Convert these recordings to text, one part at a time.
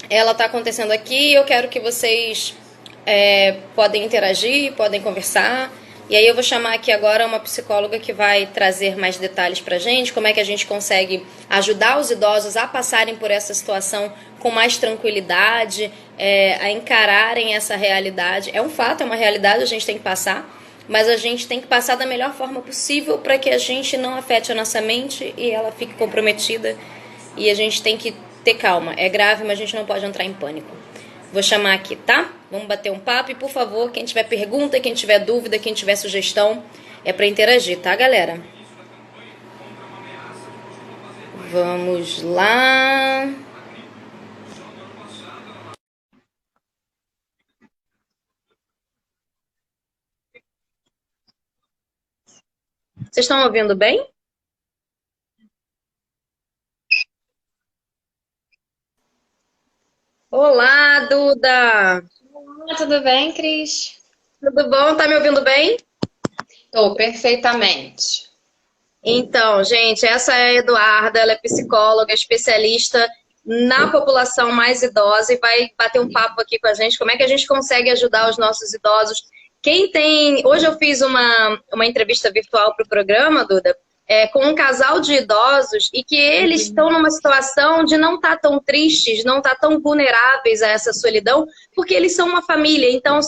ela está acontecendo aqui, eu quero que vocês podem interagir, podem conversar. E aí eu vou chamar aqui agora uma psicóloga que vai trazer mais detalhes pra gente, como é que a gente consegue ajudar os idosos a passarem por essa situação com mais tranquilidade, a encararem essa realidade. É um fato, é uma realidade, a gente tem que passar, mas a gente tem que passar da melhor forma possível para que a gente não afete a nossa mente e ela fique comprometida. E a gente tem que ter calma. É grave, mas a gente não pode entrar em pânico. Vou chamar aqui, tá? Vamos bater um papo e, por favor, quem tiver pergunta, quem tiver dúvida, quem tiver sugestão, é para interagir, tá, galera? Vamos lá. Vocês estão ouvindo bem? Olá, Duda! Tudo bem, Cris? Tudo bom? Tá me ouvindo bem? Estou perfeitamente. Então, gente, essa é a Eduarda, ela é psicóloga, especialista na população mais idosa e vai bater um papo aqui com a gente, como é que a gente consegue ajudar os nossos idosos. Quem tem... Hoje eu fiz uma entrevista virtual para o programa, Duda, com um casal de idosos e que eles estão numa situação de não estar tão tristes, não estar tão vulneráveis a essa solidão, porque eles são uma família, então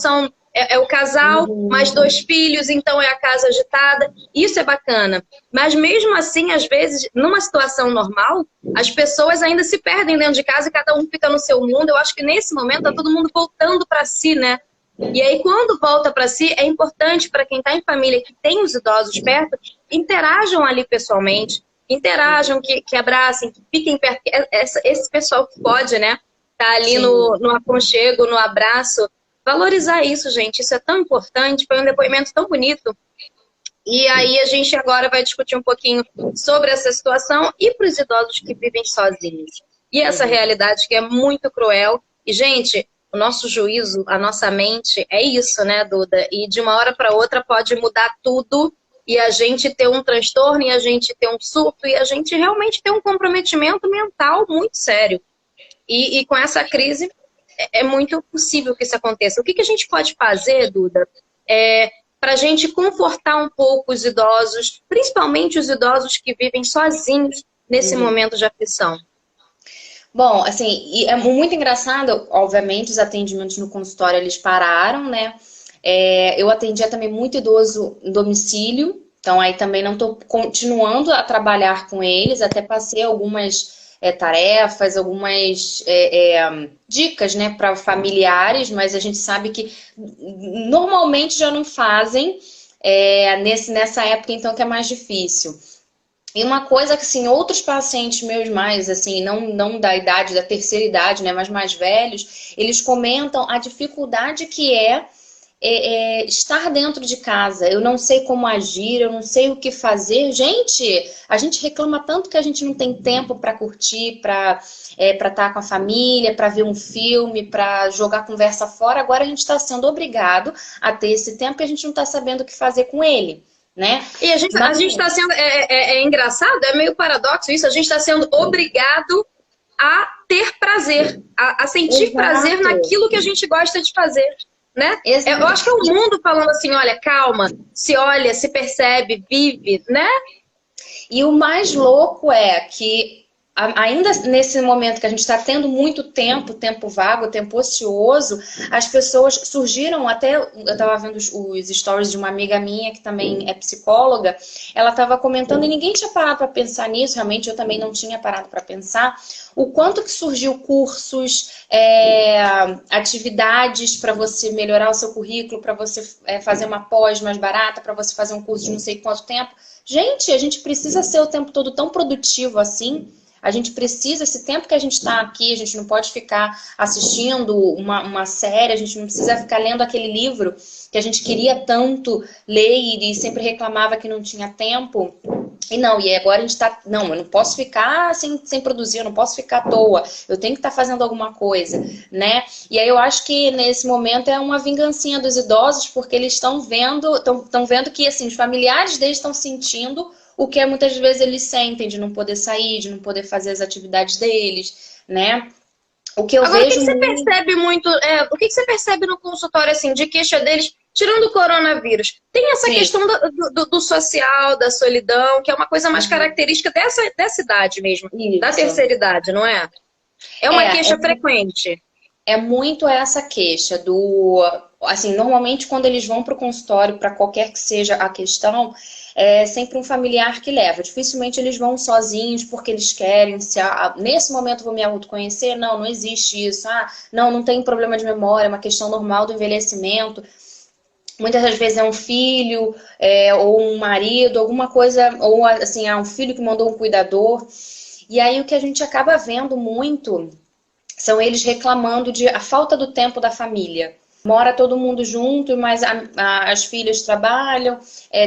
é o casal, mais Uhum. 2 filhos, então é a casa agitada. Isso é bacana. Mas mesmo assim, às vezes, numa situação normal, as pessoas ainda se perdem dentro de casa e cada um fica no seu mundo. Eu acho que nesse momento tá todo mundo voltando para si, né? E aí, quando volta para si, é importante para quem está em família que tem os idosos perto, interajam ali pessoalmente, interajam, que abracem, que fiquem perto. Esse pessoal que pode, né? Tá ali Sim. no aconchego, no abraço. Valorizar isso, gente. Isso é tão importante. Foi um depoimento tão bonito. E aí a gente agora vai discutir um pouquinho sobre essa situação e para os idosos que vivem sozinhos. E essa Uhum. realidade que é muito cruel. E, gente, o nosso juízo, a nossa mente, é isso, né, Duda? E de uma hora para outra pode mudar tudo e a gente ter um transtorno, e a gente ter um surto, e a gente realmente ter um comprometimento mental muito sério. E com essa crise é muito possível que isso aconteça. O que a gente pode fazer, Duda, para a gente confortar um pouco os idosos, principalmente os idosos que vivem sozinhos nesse Uhum. momento de aflição? Bom, assim, e é muito engraçado, obviamente, os atendimentos no consultório eles pararam, né? Eu atendia também muito idoso em domicílio, então aí também não estou continuando a trabalhar com eles, até passei algumas tarefas, algumas dicas, né, para familiares, mas a gente sabe que normalmente já não fazem nessa época, então que é mais difícil. E uma coisa que, assim, outros pacientes meus mais, assim, não da idade, da terceira idade, né, mas mais velhos, eles comentam a dificuldade que estar dentro de casa. Eu não sei como agir, eu não sei o que fazer. Gente, a gente reclama tanto que a gente não tem tempo para curtir, para estar com a família, para ver um filme, para jogar conversa fora. Agora a gente está sendo obrigado a ter esse tempo e a gente não está sabendo o que fazer com ele, né? E a gente está sendo, é engraçado, é meio paradoxo isso, a gente está sendo obrigado a ter prazer, a sentir prazer Exato, naquilo que a gente gosta de fazer, né? Eu exato. acho que é o mundo falando assim, olha, calma, se olha, se percebe, vive, né? E o mais louco é que, ainda nesse momento que a gente está tendo muito tempo, tempo vago, tempo ocioso, as pessoas surgiram até. Eu estava vendo os stories de uma amiga minha que também é psicóloga, ela estava comentando e ninguém tinha parado para pensar nisso, realmente eu também não tinha parado para pensar. O quanto que surgiu cursos, atividades para você melhorar o seu currículo, para você fazer uma pós mais barata, para você fazer um curso de não sei quanto tempo. Gente, a gente precisa ser o tempo todo tão produtivo assim. A gente precisa, esse tempo que a gente está aqui, a gente não pode ficar assistindo uma série, a gente não precisa ficar lendo aquele livro que a gente queria tanto ler e sempre reclamava que não tinha tempo. E não, e agora a gente tá. Não, eu não posso ficar sem produzir, eu não posso ficar à toa, eu tenho que estar fazendo alguma coisa, né? E aí eu acho que nesse momento é uma vingancinha dos idosos, porque eles estão vendo que assim, os familiares deles estão sentindo o que muitas vezes eles sentem de não poder sair, de não poder fazer as atividades deles, né? O que eu Agora, vejo o que você muito... percebe muito, o que você percebe no consultório, assim, de queixa deles, tirando o coronavírus? Tem essa Sim. questão do social, da solidão, que é uma coisa mais característica dessa idade mesmo, da Isso. terceira idade, não é? É uma queixa frequente. É muito essa queixa do... Assim, normalmente quando eles vão para o consultório, para qualquer que seja a questão, é sempre um familiar que leva. Dificilmente eles vão sozinhos porque eles querem. Nesse momento eu vou me autoconhecer? Não, não existe isso. Não, não tem problema de memória, é uma questão normal do envelhecimento. Muitas das vezes é um filho, ou um marido, alguma coisa, ou assim, um filho que mandou um cuidador. E aí o que a gente acaba vendo muito são eles reclamando de a falta do tempo da família. Mora todo mundo junto, mas as filhas trabalham.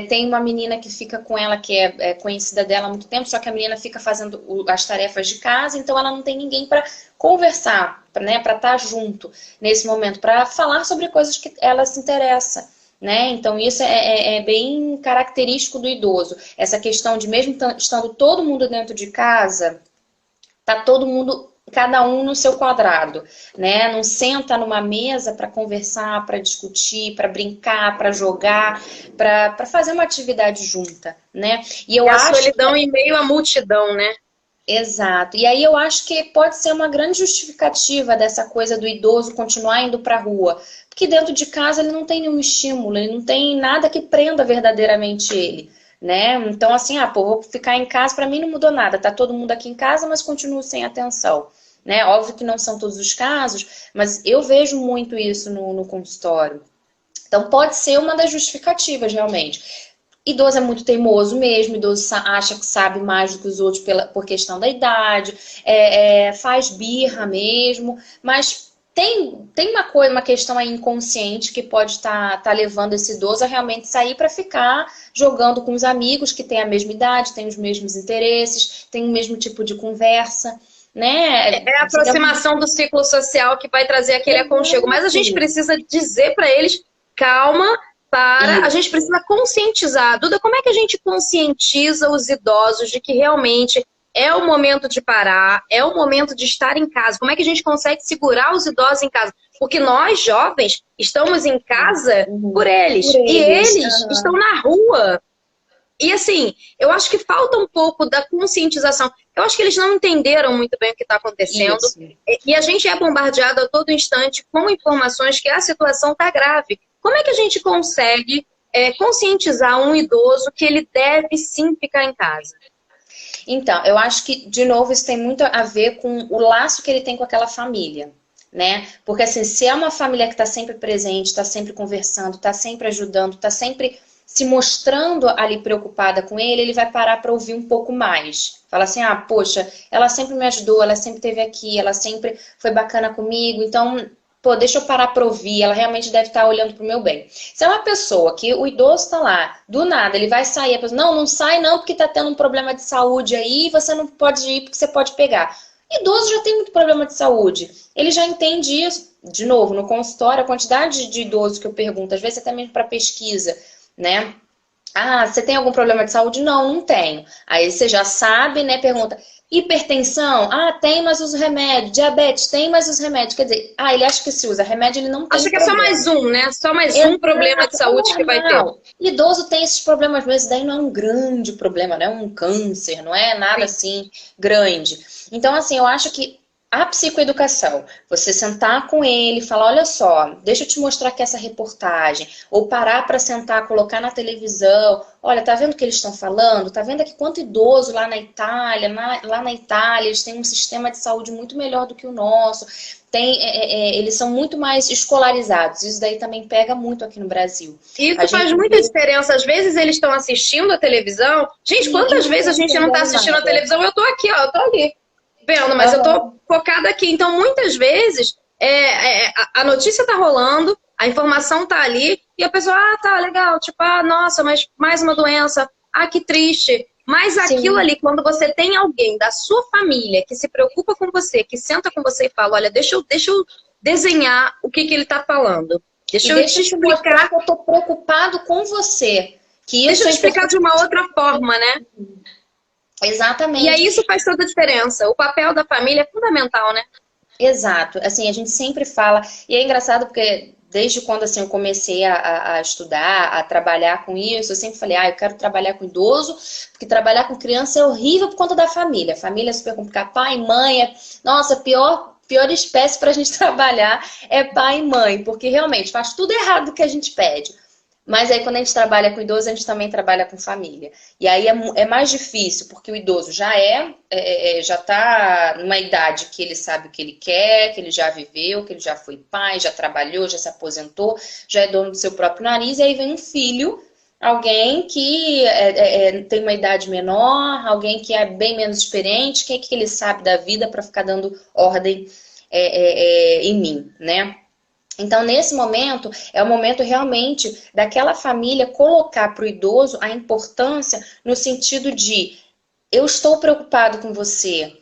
Tem uma menina que fica com ela, que é conhecida dela há muito tempo, só que a menina fica fazendo as tarefas de casa, então ela não tem ninguém para conversar, né, para estar junto nesse momento, para falar sobre coisas que ela se interessa. Né? Então isso é bem característico do idoso. Essa questão de mesmo estando todo mundo dentro de casa, tá todo mundo, cada um no seu quadrado, né? Não senta numa mesa para conversar, para discutir, para brincar, para jogar, para fazer uma atividade junta, né? E eu a acho solidão em meio à multidão, né? Exato. E aí eu acho que pode ser uma grande justificativa dessa coisa do idoso continuar indo para a rua. Porque dentro de casa ele não tem nenhum estímulo, ele não tem nada que prenda verdadeiramente ele, né? Então assim, vou ficar em casa, para mim não mudou nada. Tá todo mundo aqui em casa, mas continuo sem atenção, né? Óbvio que não são todos os casos, mas eu vejo muito isso no consultório. Então pode ser uma das justificativas, realmente. Idoso é muito teimoso mesmo, idoso acha que sabe mais do que os outros por questão da idade, faz birra mesmo, mas tem uma questão aí inconsciente que pode estar levando esse idoso a realmente sair para ficar jogando com os amigos que têm a mesma idade, têm os mesmos interesses, têm o mesmo tipo de conversa, né? É a aproximação do ciclo social que vai trazer aquele aconchego, mas a gente precisa dizer para eles, calma, a gente precisa conscientizar. Duda, como é que a gente conscientiza os idosos de que realmente é o momento de parar, é o momento de estar em casa? Como é que a gente consegue segurar os idosos em casa? Porque nós, jovens, estamos em casa por eles. E eles estão na rua. E assim, eu acho que falta um pouco da conscientização. Eu acho que eles não entenderam muito bem o que está acontecendo. Isso. E a gente é bombardeado a todo instante com informações que a situação está grave. Como é que a gente consegue conscientizar um idoso que ele deve sim ficar em casa? Então, eu acho que, de novo, isso tem muito a ver com o laço que ele tem com aquela família, né? Porque, assim, se é uma família que está sempre presente, está sempre conversando, está sempre ajudando, está sempre se mostrando ali preocupada com ele, ele vai parar para ouvir um pouco mais. Fala assim, poxa, ela sempre me ajudou, ela sempre esteve aqui, ela sempre foi bacana comigo, então... deixa eu parar para ouvir, ela realmente deve estar olhando para o meu bem. Se é uma pessoa que o idoso está lá, do nada, ele vai sair, a pessoa, não sai não, porque está tendo um problema de saúde aí, você não pode ir porque você pode pegar. Idoso já tem muito problema de saúde, ele já entende isso. De novo, no consultório, a quantidade de idosos que eu pergunto, às vezes até mesmo para pesquisa, né? Você tem algum problema de saúde? Não, não tenho. Aí você já sabe, né? Pergunta, hipertensão? Tem, mas usa remédio. Diabetes? Tem, mas usa remédio. Quer dizer, ele acha que se usa remédio, ele não tem Acho que problema. É só mais um, né? Só mais um problema de saúde que vai ter. Idoso tem esses problemas, às vezes, daí não é um grande problema, não é um câncer, não é nada assim grande. Então, assim, eu acho que a psicoeducação, você sentar com ele, falar, olha só, deixa eu te mostrar aqui essa reportagem, ou parar para sentar, colocar na televisão, olha, tá vendo o que eles estão falando? Tá vendo aqui quanto idoso lá na Itália, lá na Itália, eles têm um sistema de saúde muito melhor do que o nosso, eles são muito mais escolarizados, isso daí também pega muito aqui no Brasil. Isso faz muita diferença, às vezes eles estão assistindo a televisão, gente, quantas vezes a gente não está assistindo a televisão, eu tô aqui, ó, eu tô ali. Vendo, mas eu tô focada aqui. Então, muitas vezes, a notícia tá rolando, a informação tá ali, e a pessoa, tá, legal, tipo, nossa, mas mais uma doença, que triste. Mas aquilo ali, quando você tem alguém da sua família que se preocupa com você, que senta com você e fala, olha, deixa eu desenhar o que ele tá falando. Deixa eu te explicar que eu tô preocupado com você. Deixa eu te explicar de uma outra forma, né? Exatamente. E aí isso faz toda a diferença. O papel da família é fundamental, né? Exato. Assim, a gente sempre fala, e é engraçado porque desde quando assim, eu comecei a estudar, a trabalhar com isso, eu sempre falei, eu quero trabalhar com idoso, porque trabalhar com criança é horrível por conta da família. A família é super complicada, pai, mãe, nossa, pior espécie para a gente trabalhar é pai e mãe, porque realmente faz tudo errado que a gente pede. Mas aí quando a gente trabalha com idoso, a gente também trabalha com família. E aí é mais difícil, porque o idoso já está numa idade que ele sabe o que ele quer, que ele já viveu, que ele já foi pai, já trabalhou, já se aposentou, já é dono do seu próprio nariz, e aí vem um filho, alguém que tem uma idade menor, alguém que é bem menos experiente, que ele sabe da vida para ficar dando ordem em mim, né? Então, nesse momento, é o momento realmente daquela família colocar para o idoso a importância no sentido de eu estou preocupado com você,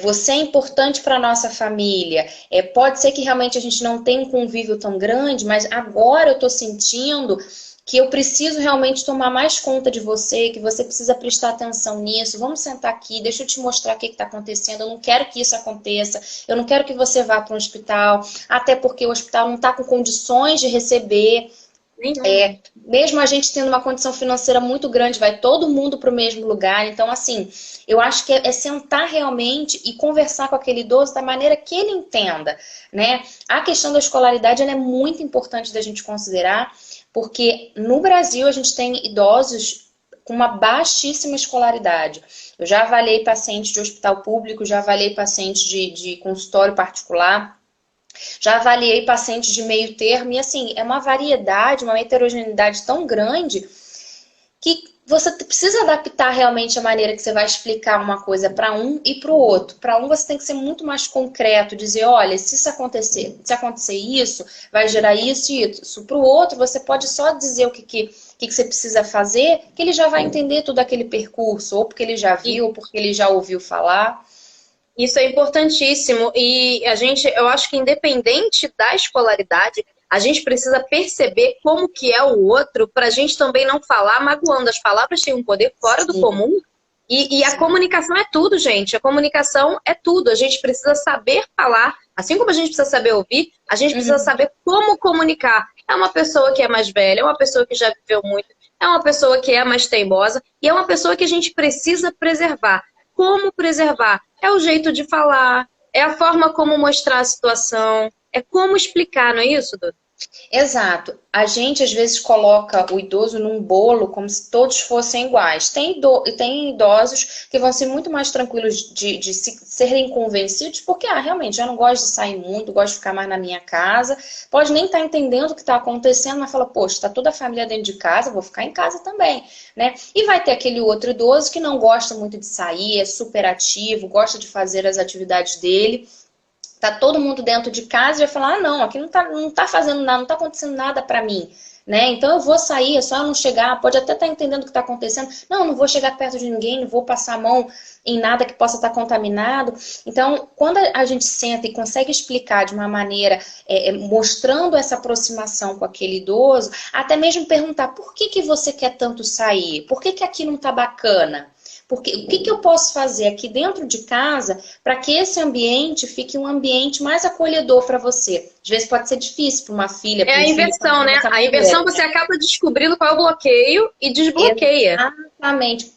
você é importante para a nossa família, pode ser que realmente a gente não tenha um convívio tão grande, mas agora eu estou sentindo que eu preciso realmente tomar mais conta de você, que você precisa prestar atenção nisso, vamos sentar aqui, deixa eu te mostrar o que está acontecendo, eu não quero que isso aconteça, eu não quero que você vá para um hospital, até porque o hospital não está com condições de receber, mesmo a gente tendo uma condição financeira muito grande, vai todo mundo para o mesmo lugar, então assim, eu acho que é sentar realmente e conversar com aquele idoso da maneira que ele entenda, né? A questão da escolaridade ela é muito importante da gente considerar, porque no Brasil a gente tem idosos com uma baixíssima escolaridade. Eu já avaliei pacientes de hospital público, já avaliei pacientes de consultório particular, já avaliei pacientes de meio termo, e assim, é uma variedade, uma heterogeneidade tão grande que você precisa adaptar realmente a maneira que você vai explicar uma coisa para um e para o outro. Para um você tem que ser muito mais concreto, dizer, olha, se isso acontecer, se acontecer isso, vai gerar isso e isso. Para o outro você pode só dizer o que você precisa fazer, que ele já vai entender todo aquele percurso, ou porque ele já viu, ou porque ele já ouviu falar. Isso é importantíssimo e eu acho que independente da escolaridade, a gente precisa perceber como que é o outro para a gente também não falar magoando. As palavras têm um poder fora do comum e a comunicação é tudo, gente. A comunicação é tudo. A gente precisa saber falar, assim como a gente precisa saber ouvir, a gente precisa saber como comunicar. É uma pessoa que é mais velha, é uma pessoa que já viveu muito, é uma pessoa que é mais teimosa e é uma pessoa que a gente precisa preservar. Como preservar? É o jeito de falar, é a forma como mostrar a situação, é como explicar, não é isso, Duda? Exato. A gente, às vezes, coloca o idoso num bolo como se todos fossem iguais. Tem idosos que vão ser muito mais tranquilos de serem convencidos, porque, realmente, eu não gosto de sair muito, gosto de ficar mais na minha casa. Pode nem estar entendendo o que está acontecendo, mas fala, poxa, está toda a família dentro de casa, vou ficar em casa também, né? E vai ter aquele outro idoso que não gosta muito de sair, é super ativo, gosta de fazer as atividades dele. Tá todo mundo dentro de casa e vai falar, não, aqui não tá fazendo nada, não tá acontecendo nada pra mim, né? Então eu vou sair, é só eu não chegar, pode até estar entendendo o que tá acontecendo, não vou chegar perto de ninguém, não vou passar a mão em nada que possa estar contaminado. Então, quando a gente senta e consegue explicar de uma maneira, mostrando essa aproximação com aquele idoso, até mesmo perguntar, por que você quer tanto sair? Por que aqui não tá bacana? Porque o que eu posso fazer aqui dentro de casa para que esse ambiente fique um ambiente mais acolhedor para você? Às vezes pode ser difícil para uma filha. É a inversão, né? A inversão você acaba descobrindo qual é o bloqueio e desbloqueia. Exatamente.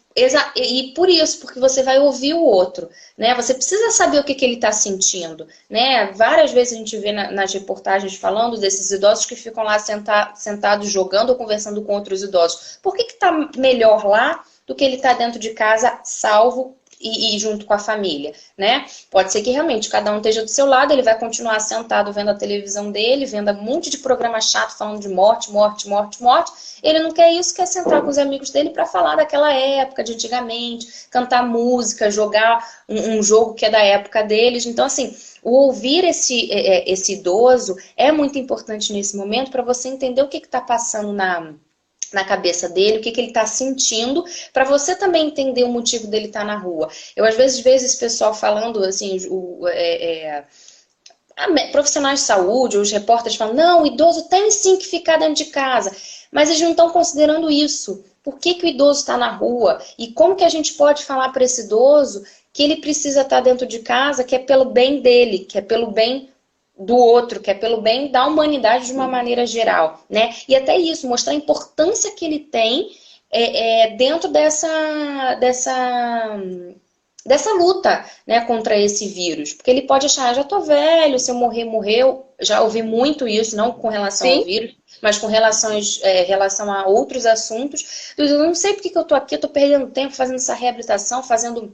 E por isso, porque você vai ouvir o outro, né? Você precisa saber o que ele está sentindo, né? Várias vezes a gente vê nas reportagens falando desses idosos que ficam lá sentados jogando ou conversando com outros idosos. Por que está melhor lá do que ele está dentro de casa, salvo e junto com a família, né? Pode ser que realmente cada um esteja do seu lado, ele vai continuar sentado vendo a televisão dele, vendo um monte de programa chato falando de morte, morte, morte, morte. Ele não quer isso, quer sentar com os amigos dele para falar daquela época, de antigamente, cantar música, jogar um jogo que é da época deles. Então, assim, o ouvir esse idoso é muito importante nesse momento para você entender o que está passando na cabeça dele, o que ele está sentindo, para você também entender o motivo dele estar na rua. Eu, às vezes, vejo esse pessoal falando, assim, profissionais de saúde, os repórteres falam, não, o idoso tem sim que ficar dentro de casa, mas eles não estão considerando isso. Por que o idoso está na rua? E como que a gente pode falar para esse idoso que ele precisa estar dentro de casa, que é pelo bem dele, que é pelo bem do outro, que é pelo bem da humanidade de uma maneira geral, né? E até isso, mostrar a importância que ele tem dentro dessa luta, né, contra esse vírus. Porque ele pode achar, já tô velho, se eu morrer, morreu. Já ouvi muito isso, não com relação ao vírus, mas com relação a outros assuntos. Eu não sei porque que eu tô aqui, eu tô perdendo tempo fazendo essa reabilitação, fazendo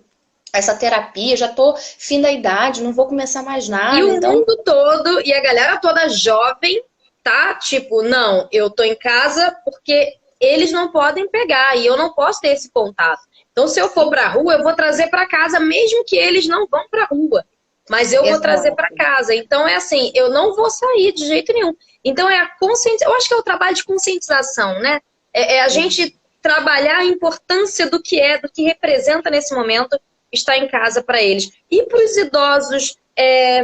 essa terapia, já tô fim da idade, não vou começar mais nada. E o mundo todo, e a galera toda jovem, tá? Tipo, não, eu tô em casa porque eles não podem pegar e eu não posso ter esse contato. Então, se eu for pra rua, eu vou trazer pra casa, mesmo que eles não vão pra rua. Mas eu vou trazer pra casa. Então, é assim, eu não vou sair de jeito nenhum. Então, é a conscientização. Eu acho que é o trabalho de conscientização, né? É a gente trabalhar a importância do que representa nesse momento estar em casa para eles. E para os idosos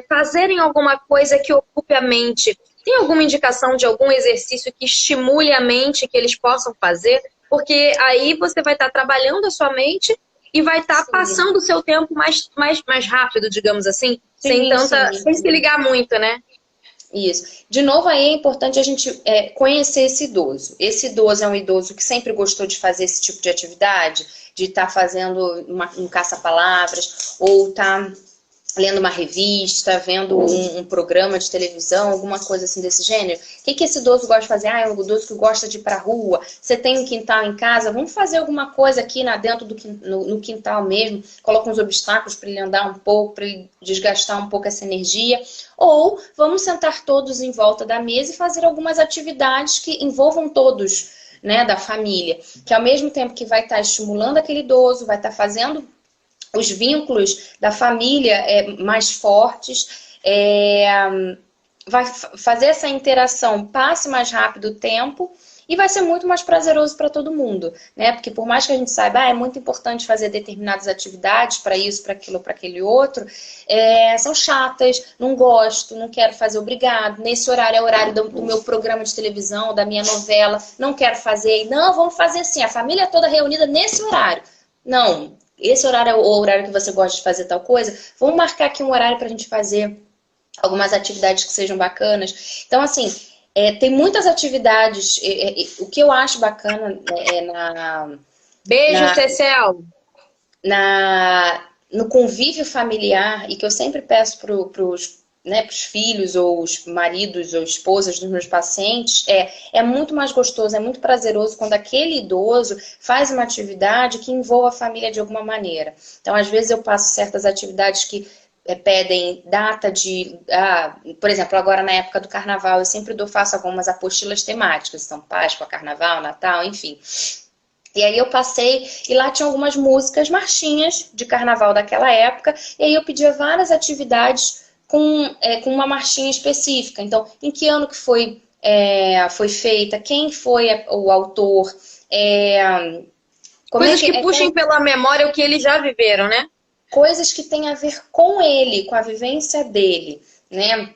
fazerem alguma coisa que ocupe a mente. Tem alguma indicação de algum exercício que estimule a mente, que eles possam fazer? Porque aí você vai estar trabalhando a sua mente e vai estar passando o seu tempo mais rápido, digamos assim, sem se ligar muito, né? Isso. De novo, aí é importante a gente conhecer esse idoso. Esse idoso é um idoso que sempre gostou de fazer esse tipo de atividade, de estar fazendo um caça-palavras, ou estar lendo uma revista, vendo um programa de televisão, alguma coisa assim desse gênero. O que esse idoso gosta de fazer? É um idoso que gosta de ir pra rua. Você tem um quintal em casa, vamos fazer alguma coisa aqui dentro no quintal mesmo. Coloca uns obstáculos para ele andar um pouco, para ele desgastar um pouco essa energia. Ou vamos sentar todos em volta da mesa e fazer algumas atividades que envolvam todos, né, da família. Que ao mesmo tempo que vai estar estimulando aquele idoso, vai estar fazendo os vínculos da família mais fortes, vai fazer essa interação, passe mais rápido o tempo e vai ser muito mais prazeroso para todo mundo, né? Porque por mais que a gente saiba, é muito importante fazer determinadas atividades para isso, para aquilo, para aquele outro, são chatas, não gosto, não quero fazer, obrigado. Nesse horário é o horário do meu programa de televisão, da minha novela, não quero fazer. Não, vamos fazer assim, a família toda reunida nesse horário. Não, esse horário é o horário que você gosta de fazer tal coisa. Vamos marcar aqui um horário para a gente fazer algumas atividades que sejam bacanas. Então, assim, tem muitas atividades. O que eu acho bacana Beijo, Cecel! No convívio familiar, e que eu sempre peço para os filhos, ou os maridos, ou esposas dos meus pacientes, é muito mais gostoso, é muito prazeroso quando aquele idoso faz uma atividade que envolva a família de alguma maneira. Então, às vezes eu passo certas atividades que pedem data de... por exemplo, agora na época do carnaval, eu sempre faço algumas apostilas temáticas, então Páscoa, Carnaval, Natal, enfim. E aí eu passei, e lá tinha algumas músicas, marchinhas de carnaval daquela época, e aí eu pedia várias atividades com uma marchinha específica. Então, em que ano que foi feita, quem foi o autor, coisas que puxem pela memória o que eles já viveram, né? Coisas que têm a ver com ele, com a vivência dele, né?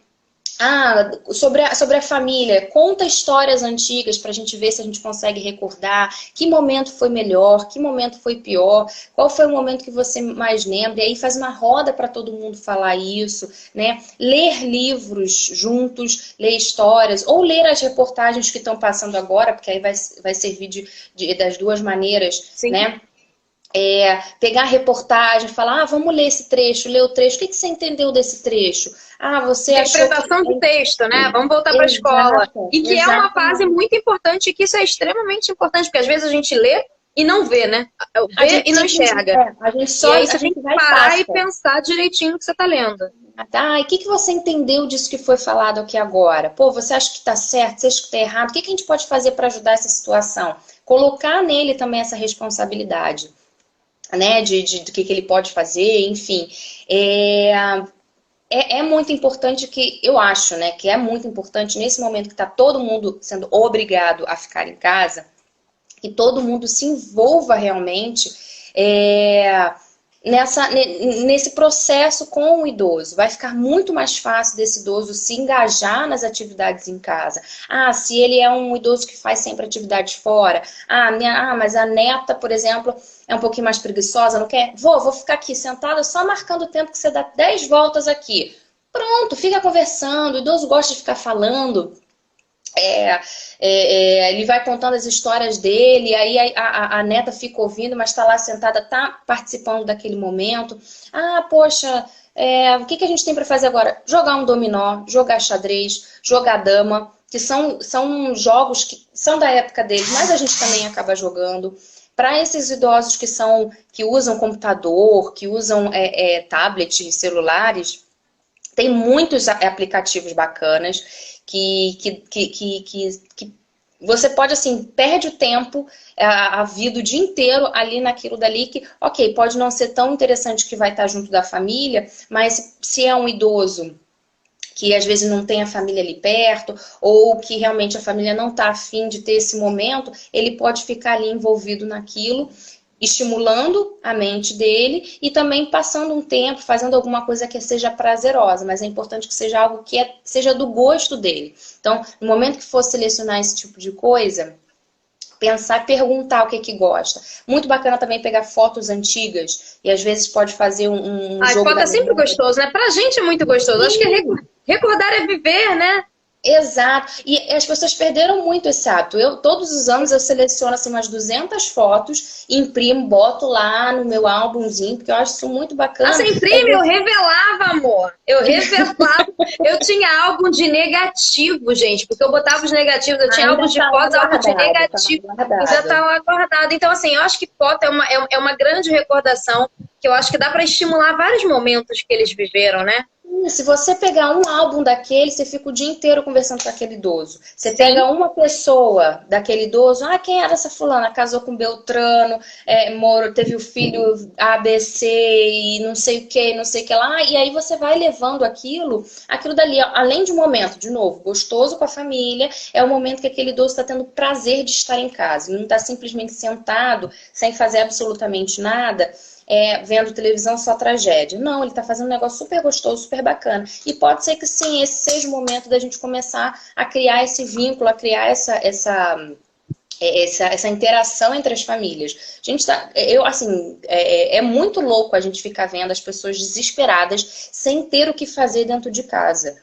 Sobre a família, conta histórias antigas para a gente ver se a gente consegue recordar que momento foi melhor, que momento foi pior, qual foi o momento que você mais lembra, e aí faz uma roda para todo mundo falar isso, né? Ler livros juntos, ler histórias, ou ler as reportagens que estão passando agora, porque aí vai servir das duas maneiras, sim, né? Pegar a reportagem, falar, vamos ler esse trecho, ler o trecho, o que você entendeu desse trecho? Você interpretação do texto, né? Vamos voltar para a escola. E que é uma fase muito importante, que isso é extremamente importante, porque às vezes a gente lê e não vê, né? Vê e não enxerga. A gente só, e aí você tem que parar e pensar direitinho no que você está lendo. E o que você entendeu disso que foi falado aqui agora? Pô, você acha que está certo? Você acha que está errado? O que a gente pode fazer para ajudar essa situação? Colocar nele também essa responsabilidade, né, do que ele pode fazer, enfim. É muito importante, que eu acho, né, que é muito importante nesse momento que está todo mundo sendo obrigado a ficar em casa, que todo mundo se envolva realmente nesse processo com o idoso. Vai ficar muito mais fácil desse idoso se engajar nas atividades em casa. Se ele é um idoso que faz sempre atividade fora. Mas a neta, por exemplo, é um pouquinho mais preguiçosa, não quer? Vou ficar aqui sentada só marcando o tempo que você dá 10 voltas aqui. Pronto, fica conversando, o idoso gosta de ficar falando. Ele vai contando as histórias dele, aí a neta fica ouvindo, mas está lá sentada, está participando daquele momento. Ah, poxa, o que a gente tem para fazer agora? Jogar um dominó, jogar xadrez, jogar dama, que são jogos que são da época deles, mas a gente também acaba jogando. Para esses idosos que usam computador, que usam tablets, celulares, tem muitos aplicativos bacanas que você pode, assim, perde o tempo, a vida o dia inteiro ali naquilo dali que, ok, pode não ser tão interessante que vai estar junto da família, mas se é um idoso que às vezes não tem a família ali perto, ou que realmente a família não está afim de ter esse momento, ele pode ficar ali envolvido naquilo, estimulando a mente dele e também passando um tempo, fazendo alguma coisa que seja prazerosa, mas é importante que seja algo que seja do gosto dele. Então, no momento que for selecionar esse tipo de coisa, pensar, perguntar o que gosta. Muito bacana também pegar fotos antigas e às vezes pode fazer um jogo. Foto é sempre gostoso, né? Pra gente é muito gostoso. Sim. Acho que recordar é viver, né? Exato. E as pessoas perderam muito esse hábito. Todos os anos eu seleciono assim, umas 200 fotos, imprimo, boto lá no meu álbumzinho, porque eu acho isso muito bacana. Você imprime? Eu revelava, amor. Eu revelava. Eu tinha álbum de negativo, gente, porque eu botava os negativos. Eu tinha álbum de fotos, álbum de negativo. Já tá lá guardado. Então, assim, eu acho que foto é uma grande recordação, que eu acho que dá para estimular vários momentos que eles viveram, né? Se você pegar um álbum daquele, você fica o dia inteiro conversando com aquele idoso. Você pega uma pessoa daquele idoso, quem era essa fulana? Casou com Beltrano, teve o filho ABC e não sei o que lá. E aí você vai levando aquilo dali, além de um momento, de novo, gostoso com a família, é o momento que aquele idoso está tendo prazer de estar em casa. Ele não está simplesmente sentado, sem fazer absolutamente nada, vendo televisão só tragédia. Não, ele está fazendo um negócio super gostoso, super bacana. E pode ser que sim, esse seja o momento da gente começar a criar esse vínculo, a criar essa interação entre as famílias. É muito louco a gente ficar vendo as pessoas desesperadas sem ter o que fazer dentro de casa.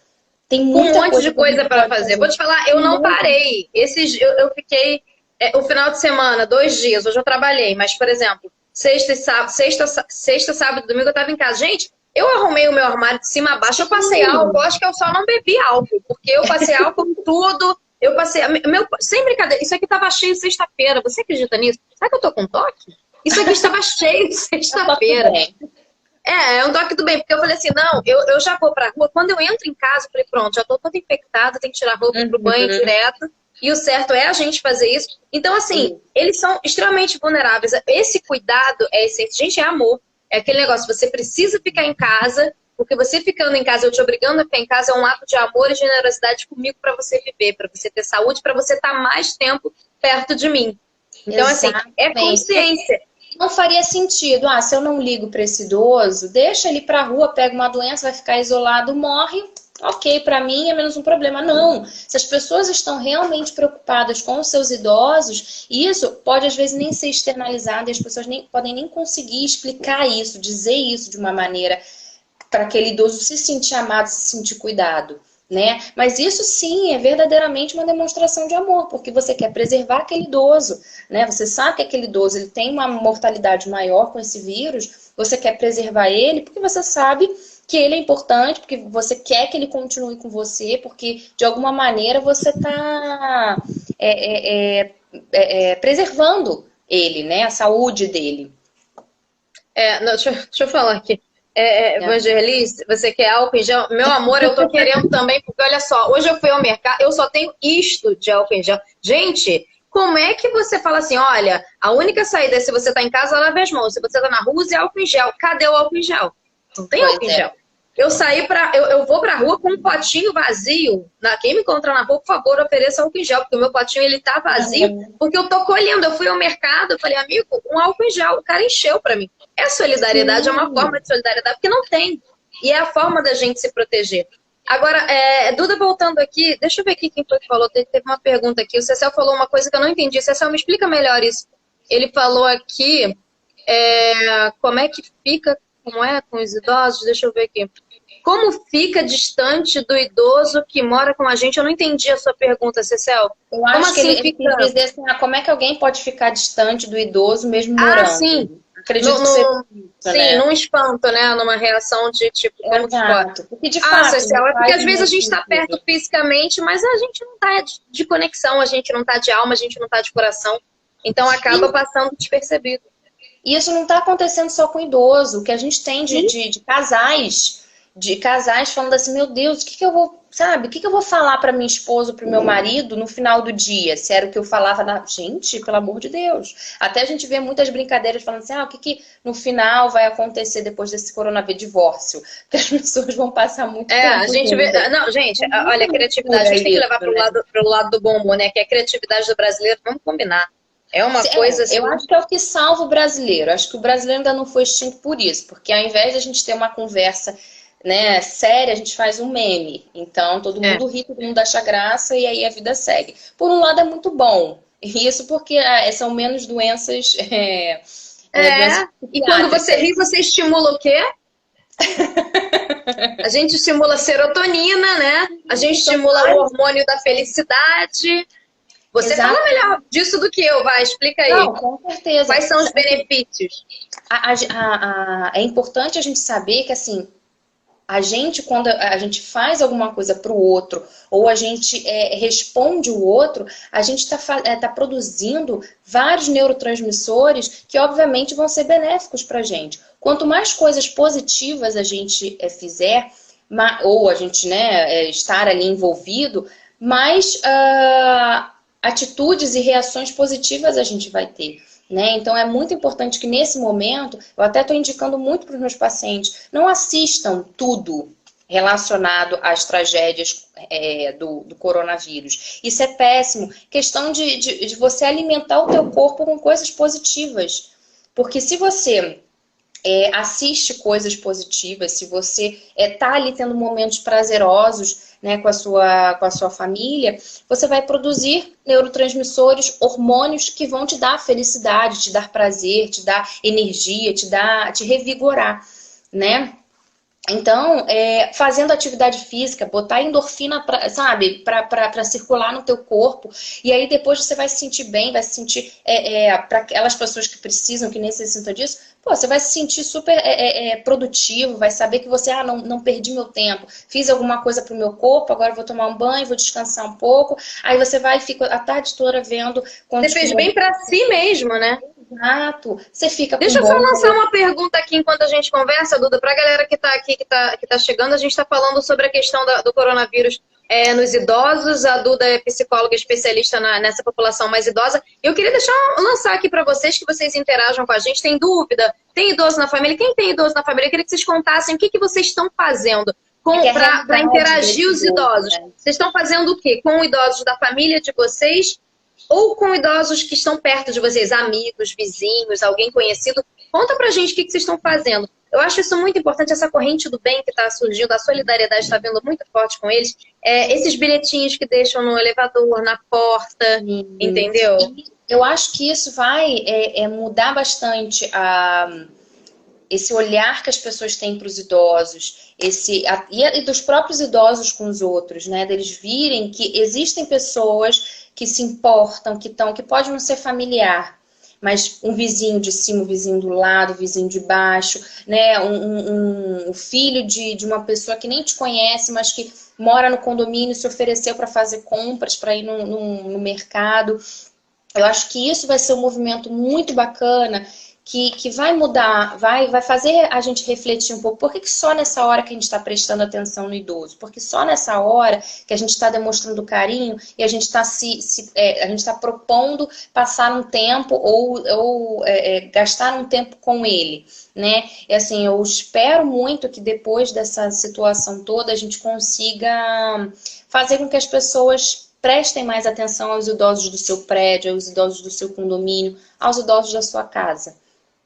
Tem muita um monte de coisa para fazer. Vou te falar, eu não parei. Eu fiquei o final de semana, 2 dias. Hoje eu trabalhei, mas, por exemplo, sexta, sábado, domingo eu estava em casa. Gente, eu arrumei o meu armário de cima a baixo, eu passei álcool, acho que eu só não bebi álcool, porque eu passei álcool em tudo, sem brincadeira, isso aqui estava cheio sexta-feira, você acredita nisso? Será que eu tô com toque? Isso aqui estava cheio sexta-feira. É um toque do bem, porque eu falei assim, não, eu já vou pra rua, quando eu entro em casa, eu falei, pronto, já tô toda infectada, tenho que tirar a roupa pro banho direto. E o certo é a gente fazer isso. Então, assim, eles são extremamente vulneráveis. Esse cuidado é essência. Gente, é amor. É aquele negócio, você precisa ficar em casa, porque você ficando em casa, eu te obrigando a ficar em casa, é um ato de amor e generosidade comigo para você viver, para você ter saúde, para você estar mais tempo perto de mim. Então, exatamente. Assim, é consciência. Não faria sentido, se eu não ligo para esse idoso, deixa ele para a rua, pega uma doença, vai ficar isolado, morre. Ok, para mim é menos um problema. Não, se as pessoas estão realmente preocupadas com os seus idosos, isso pode às vezes nem ser externalizado e as pessoas podem nem conseguir explicar isso, dizer isso de uma maneira para aquele idoso se sentir amado, se sentir cuidado, né? Mas isso sim é verdadeiramente uma demonstração de amor, porque você quer preservar aquele idoso, né? Você sabe que aquele idoso ele tem uma mortalidade maior com esse vírus, você quer preservar ele porque você sabe que ele é importante, porque você quer que ele continue com você, porque de alguma maneira você está preservando ele, né? A saúde dele. Deixa eu falar aqui. Evangelista, você quer álcool em gel? Meu amor, eu tô querendo também, porque olha só, hoje eu fui ao mercado, eu só tenho isto de álcool em gel. Gente, como é que você fala assim, olha, a única saída é se você tá em casa, lave as mãos. Se você tá na rua, use álcool em gel. Cadê o álcool em gel? Não tem álcool em gel. Eu vou pra rua com um potinho vazio. Quem me encontrar na rua, por favor, ofereça álcool em gel, porque o meu potinho ele tá vazio, porque eu tô colhendo. Eu fui ao mercado, eu falei, amigo, um álcool em gel. O cara encheu pra mim. Solidariedade, é uma forma de solidariedade, porque não tem. E é a forma da gente se proteger. Agora, Duda, voltando aqui, deixa eu ver aqui quem foi que falou. Teve uma pergunta aqui. O Cecel falou uma coisa que eu não entendi. Cecel, me explica melhor isso. Ele falou aqui Como é que fica, como é com os idosos? Deixa eu ver aqui. Como fica distante do idoso que mora com a gente? Eu não entendi a sua pergunta, Cecel. Eu Como acho que assim ele quis fica? dizer assim, como é que alguém pode ficar distante do idoso mesmo Ah, morando? sim. Acredito que seja isso, Sim, né? num espanto, né? Numa reação de tipo, como que pode? Exato. Porque de Ah, fato, Cecel, não é porque faz às o vezes a mesmo gente está perto sentido. fisicamente, mas a gente não está de conexão, a gente não está de alma, a gente não está de coração. Então acaba passando despercebido. E isso não está acontecendo só com idoso. O que a gente tem de casais falando assim, meu Deus, o que que eu vou, sabe? O que que eu vou falar para minha esposa, para o meu marido no final do dia? Se era o que eu falava na... Gente, pelo amor de Deus. Até a gente vê muitas brincadeiras falando assim, o que que no final vai acontecer depois desse coronavírus divórcio? Porque as pessoas vão passar muito A tempo gente vê. juntas. Não, gente, É olha, a muita criatividade, a loucura gente tem que levar isso, né? pro lado do bom humor, né? Que é a criatividade do brasileiro, vamos combinar. É uma coisa assim. Eu acho que é o que salva o brasileiro. Acho que o brasileiro ainda não foi extinto por isso, porque ao invés de a gente ter uma conversa, né, séria, a gente faz um meme. Então todo mundo ri, todo mundo acha graça e aí a vida segue. Por um lado é muito bom. E isso porque são menos doenças, doenças E quando você psiquiátricas. ri, você estimula o quê? A gente estimula a serotonina, né? A gente São estimula o vários. hormônio da felicidade. Você Exato. fala melhor disso do que eu, vai, explica aí. Não, com certeza. Quais são os benefícios? É importante a gente saber que assim, a gente, quando a gente faz alguma coisa para o outro, ou a gente responde o outro, a gente tá produzindo vários neurotransmissores que, obviamente, vão ser benéficos para a gente. Quanto mais coisas positivas a gente fizer, ou a gente, né, estar ali envolvido, mais atitudes e reações positivas a gente vai ter. Né? Então é muito importante que nesse momento, eu até estou indicando muito para os meus pacientes, não assistam tudo relacionado às tragédias do coronavírus. Isso é péssimo. Questão de você alimentar o teu corpo com coisas positivas. Porque se você assiste coisas positivas, se você tá ali tendo momentos prazerosos, né, com a sua família, você vai produzir neurotransmissores, hormônios que vão te dar felicidade, te dar prazer, te dar energia, te revigorar, né? Então, fazendo atividade física, botar endorfina, sabe, para circular no teu corpo, e aí depois você vai se sentir bem, vai se sentir, para aquelas pessoas que precisam, que necessitam disso, pô, você vai se sentir super produtivo, vai saber que você, não perdi meu tempo, fiz alguma coisa pro meu corpo, agora eu vou tomar um banho, vou descansar um pouco, aí você vai e fica a tarde toda vendo... Você fez bem para si mesmo, né? Exato. Você fica Deixa eu com só bom lançar uma pergunta aqui enquanto a gente conversa, Duda, para a galera que está aqui, que tá chegando. A gente está falando sobre a questão do coronavírus nos idosos. A Duda é psicóloga especialista nessa população mais idosa. Eu queria lançar aqui para vocês, que vocês interajam com a gente. Tem dúvida? Tem idoso na família? Quem tem idoso na família? Eu queria que vocês contassem o que vocês estão fazendo para interagir os idosos. Né? Vocês estão fazendo o quê? Com idosos da família de vocês? Ou com idosos que estão perto de vocês, amigos, vizinhos, alguém conhecido. Conta pra gente o que vocês estão fazendo. Eu acho isso muito importante, essa corrente do bem que está surgindo, a solidariedade está vindo muito forte com eles. Esses bilhetinhos que deixam no elevador, na porta, entendeu? Eu acho que isso vai mudar bastante esse olhar que as pessoas têm para os idosos, e dos próprios idosos com os outros, né? Deles virem que existem pessoas que se importam, que pode não ser familiar, mas um vizinho de cima, um vizinho do lado, um vizinho de baixo, né? O filho de uma pessoa que nem te conhece, mas que mora no condomínio, se ofereceu para fazer compras, para ir no mercado. Eu acho que isso vai ser um movimento muito bacana, que vai mudar, vai fazer a gente refletir um pouco. Por que só nessa hora que a gente está prestando atenção no idoso? Porque só nessa hora que a gente está demonstrando carinho e a gente está a gente está propondo passar um tempo ou gastar um tempo com ele, né? E assim, eu espero muito que depois dessa situação toda a gente consiga fazer com que as pessoas prestem mais atenção aos idosos do seu prédio, aos idosos do seu condomínio, aos idosos da sua casa.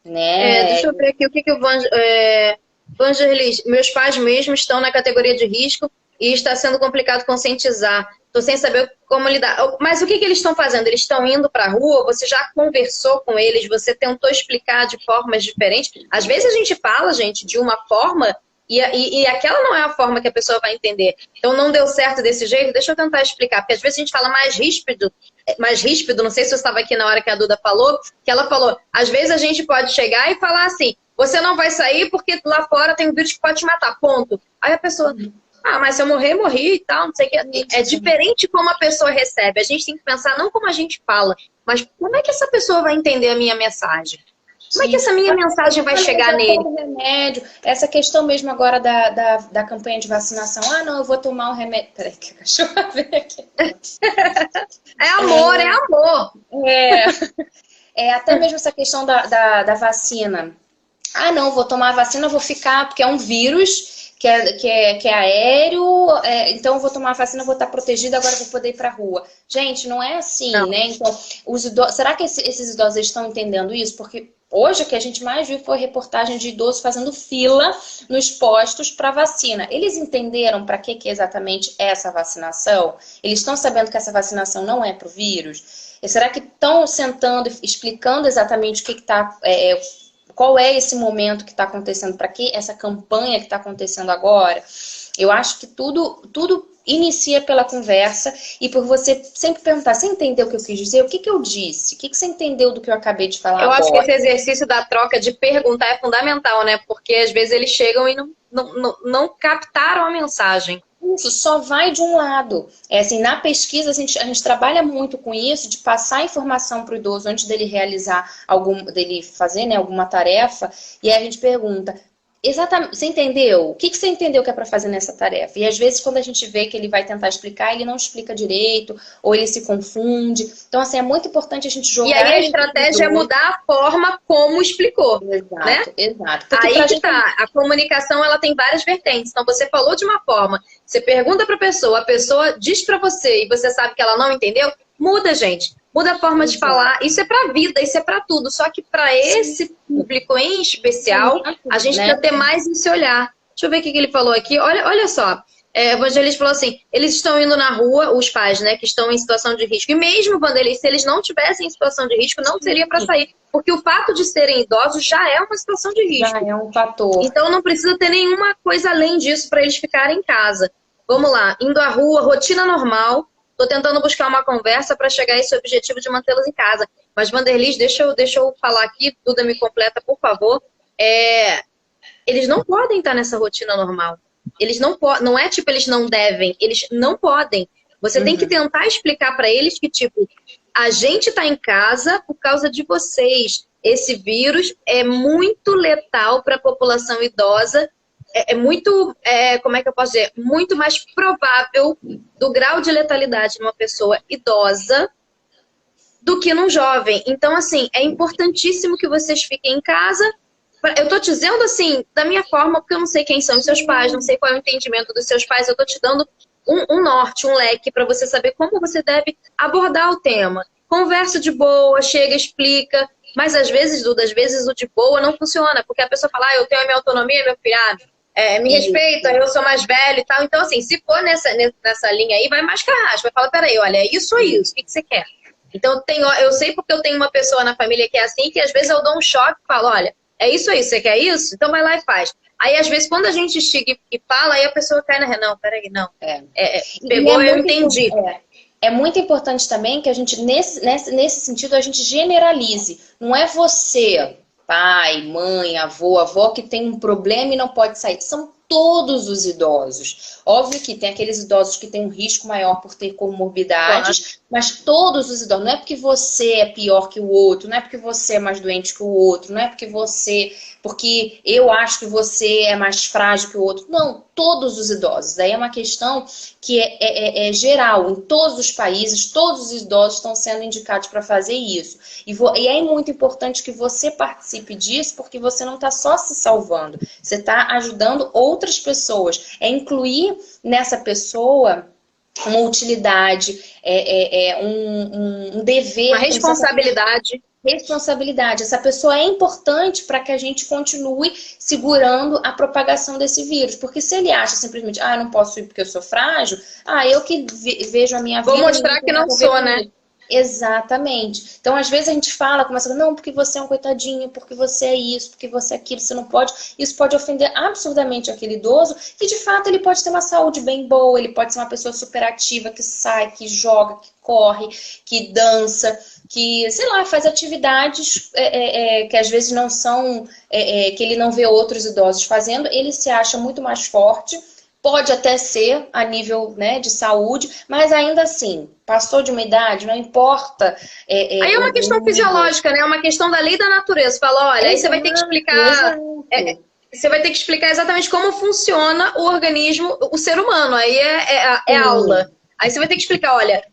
Né? Deixa eu ver aqui o que o Vangelis... Meus pais mesmo estão na categoria de risco. e está sendo complicado conscientizar. Estou sem saber como lidar. Mas o que eles estão fazendo? Eles estão indo para a rua? Você já conversou com eles? Você tentou explicar de formas diferentes? Às vezes a gente fala, gente, de uma forma e aquela não é a forma que a pessoa vai entender. Então não deu certo desse jeito, deixa eu tentar explicar. Porque às vezes a gente fala mais ríspido, não sei se você estava aqui na hora que a Duda falou, que ela falou, às vezes a gente pode chegar e falar assim, você não vai sair porque lá fora tem um vírus que pode te matar, ponto. Aí a pessoa... mas se eu morrer, morri e tal, não sei o que. É diferente como a pessoa recebe. A gente tem que pensar não como a gente fala, mas como é que essa pessoa vai entender a minha mensagem? Como é que essa minha mensagem vai chegar nele? Remédio. Essa questão mesmo agora da campanha de vacinação. Não, eu vou tomar um remédio. Peraí, que a cachorra veio aqui. É amor, é amor. Até mesmo essa questão da vacina. Não, vou tomar a vacina, vou ficar, porque é um vírus... Que é aéreo, então eu vou tomar a vacina, vou estar protegida, agora eu vou poder ir para a rua. Gente, não é assim, né? Então, será que esses idosos estão entendendo isso? Porque hoje o que a gente mais viu foi reportagem de idosos fazendo fila nos postos para vacina. Eles entenderam para que exatamente é essa vacinação? Eles estão sabendo que essa vacinação não é para o vírus? E será que estão sentando e explicando exatamente o que está... qual é esse momento que está acontecendo, para que essa campanha que está acontecendo agora? Eu acho que tudo inicia pela conversa e por você sempre perguntar, você entendeu o que eu quis dizer? O que eu disse? O que você entendeu do que eu acabei de falar agora? Eu acho que esse exercício da troca de perguntar é fundamental, né? Porque às vezes eles chegam e não captaram a mensagem. Isso só vai de um lado. Assim, na pesquisa, a gente trabalha muito com isso, de passar informação para o idoso antes dele realizar dele fazer, né, alguma tarefa, e aí a gente pergunta, exatamente, você entendeu? O que você entendeu que é para fazer nessa tarefa? E às vezes, quando a gente vê que ele vai tentar explicar, ele não explica direito, ou ele se confunde. Então, assim, é muito importante a gente jogar... E aí a estratégia é mudar a forma como explicou. Exato, né? Exato. Porque aí que tá, a comunicação ela tem várias vertentes. Então, você falou de uma forma, você pergunta para a pessoa diz para você e você sabe que ela não entendeu, muda, gente. Muda a forma de falar. Isso é pra vida, isso é pra tudo. Só que pra esse público em especial, a gente precisa ter mais esse olhar. Deixa eu ver o que ele falou aqui. Olha só. O Evangelista falou assim, eles estão indo na rua, os pais, né, que estão em situação de risco. E mesmo, Vanderlei, se eles não tivessem em situação de risco, não seria para sair. Porque o fato de serem idosos já é uma situação de risco. Já é um fator. Então não precisa ter nenhuma coisa além disso para eles ficarem em casa. Vamos lá, indo à rua, rotina normal. Estou tentando buscar uma conversa para chegar a esse objetivo de mantê-los em casa. Mas, Vanderlei, deixa eu falar aqui, Duda me completa, por favor. Eles não podem estar nessa rotina normal. Eles não podem, não é tipo eles não devem, eles não podem. Você tem que tentar explicar para eles que, tipo, a gente está em casa por causa de vocês. Esse vírus é muito letal para a população idosa. É muito, como é que eu posso dizer? Muito mais provável do grau de letalidade numa pessoa idosa do que num jovem. Então, assim, é importantíssimo que vocês fiquem em casa. Eu tô te dizendo, assim, da minha forma, porque eu não sei quem são os seus pais, não sei qual é o entendimento dos seus pais, eu tô te dando um norte, um leque para você saber como você deve abordar o tema. Conversa de boa, chega, explica. Mas às vezes, Duda, às vezes o de boa não funciona, porque a pessoa fala, eu tenho a minha autonomia, meu filho, me respeita, eu sou mais velho e tal. Então, assim, se for nessa linha aí, vai mascarar. Vai falar, peraí, olha, é isso ou isso? O que você quer? Então, eu sei porque eu tenho uma pessoa na família que é assim, que às vezes eu dou um choque e falo, olha, é isso aí, você quer isso? Então vai lá e faz. Aí, às vezes, quando a gente estiga e fala, aí a pessoa cai na... Não, peraí, não. Pegou, eu entendi. É muito importante também que a gente, nesse sentido, a gente generalize. Não é você... pai, mãe, avó que tem um problema e não pode sair. São todos os idosos. Óbvio que tem aqueles idosos que têm um risco maior por ter comorbidades, mas todos os idosos. Não é porque você é pior que o outro, não é porque você é mais doente que o outro, não é porque eu acho que você é mais frágil que o outro. Não, todos os idosos. Daí é uma questão que é geral. Em todos os países, todos os idosos estão sendo indicados para fazer isso. E é muito importante que você participe disso, porque você não está só se salvando. Você está ajudando outras pessoas. É incluir nessa pessoa uma utilidade, um dever. Uma responsabilidade. responsabilidade. Essa pessoa é importante para que a gente continue segurando a propagação desse vírus. Porque se ele acha simplesmente, eu não posso ir porque eu sou frágil, eu que vejo a minha vida... Vou mostrar que não sou, né? Exatamente. Então, às vezes a gente começa a falar, não, porque você é um coitadinho, porque você é isso, porque você é aquilo, você não pode. Isso pode ofender absurdamente aquele idoso, que de fato ele pode ter uma saúde bem boa, ele pode ser uma pessoa super ativa, que sai, que joga, que corre, que dança, que, sei lá, faz atividades que às vezes não são, que ele não vê outros idosos fazendo, ele se acha muito mais forte. Pode até ser a nível, né, de saúde, mas ainda assim, passou de uma idade, não importa. Aí é uma questão fisiológica, né? É uma questão da lei da natureza. Fala, olha, aí você vai ter que explicar. Você vai ter que explicar exatamente como funciona o organismo, o ser humano. Aí é aula. Aí você vai ter que explicar, olha.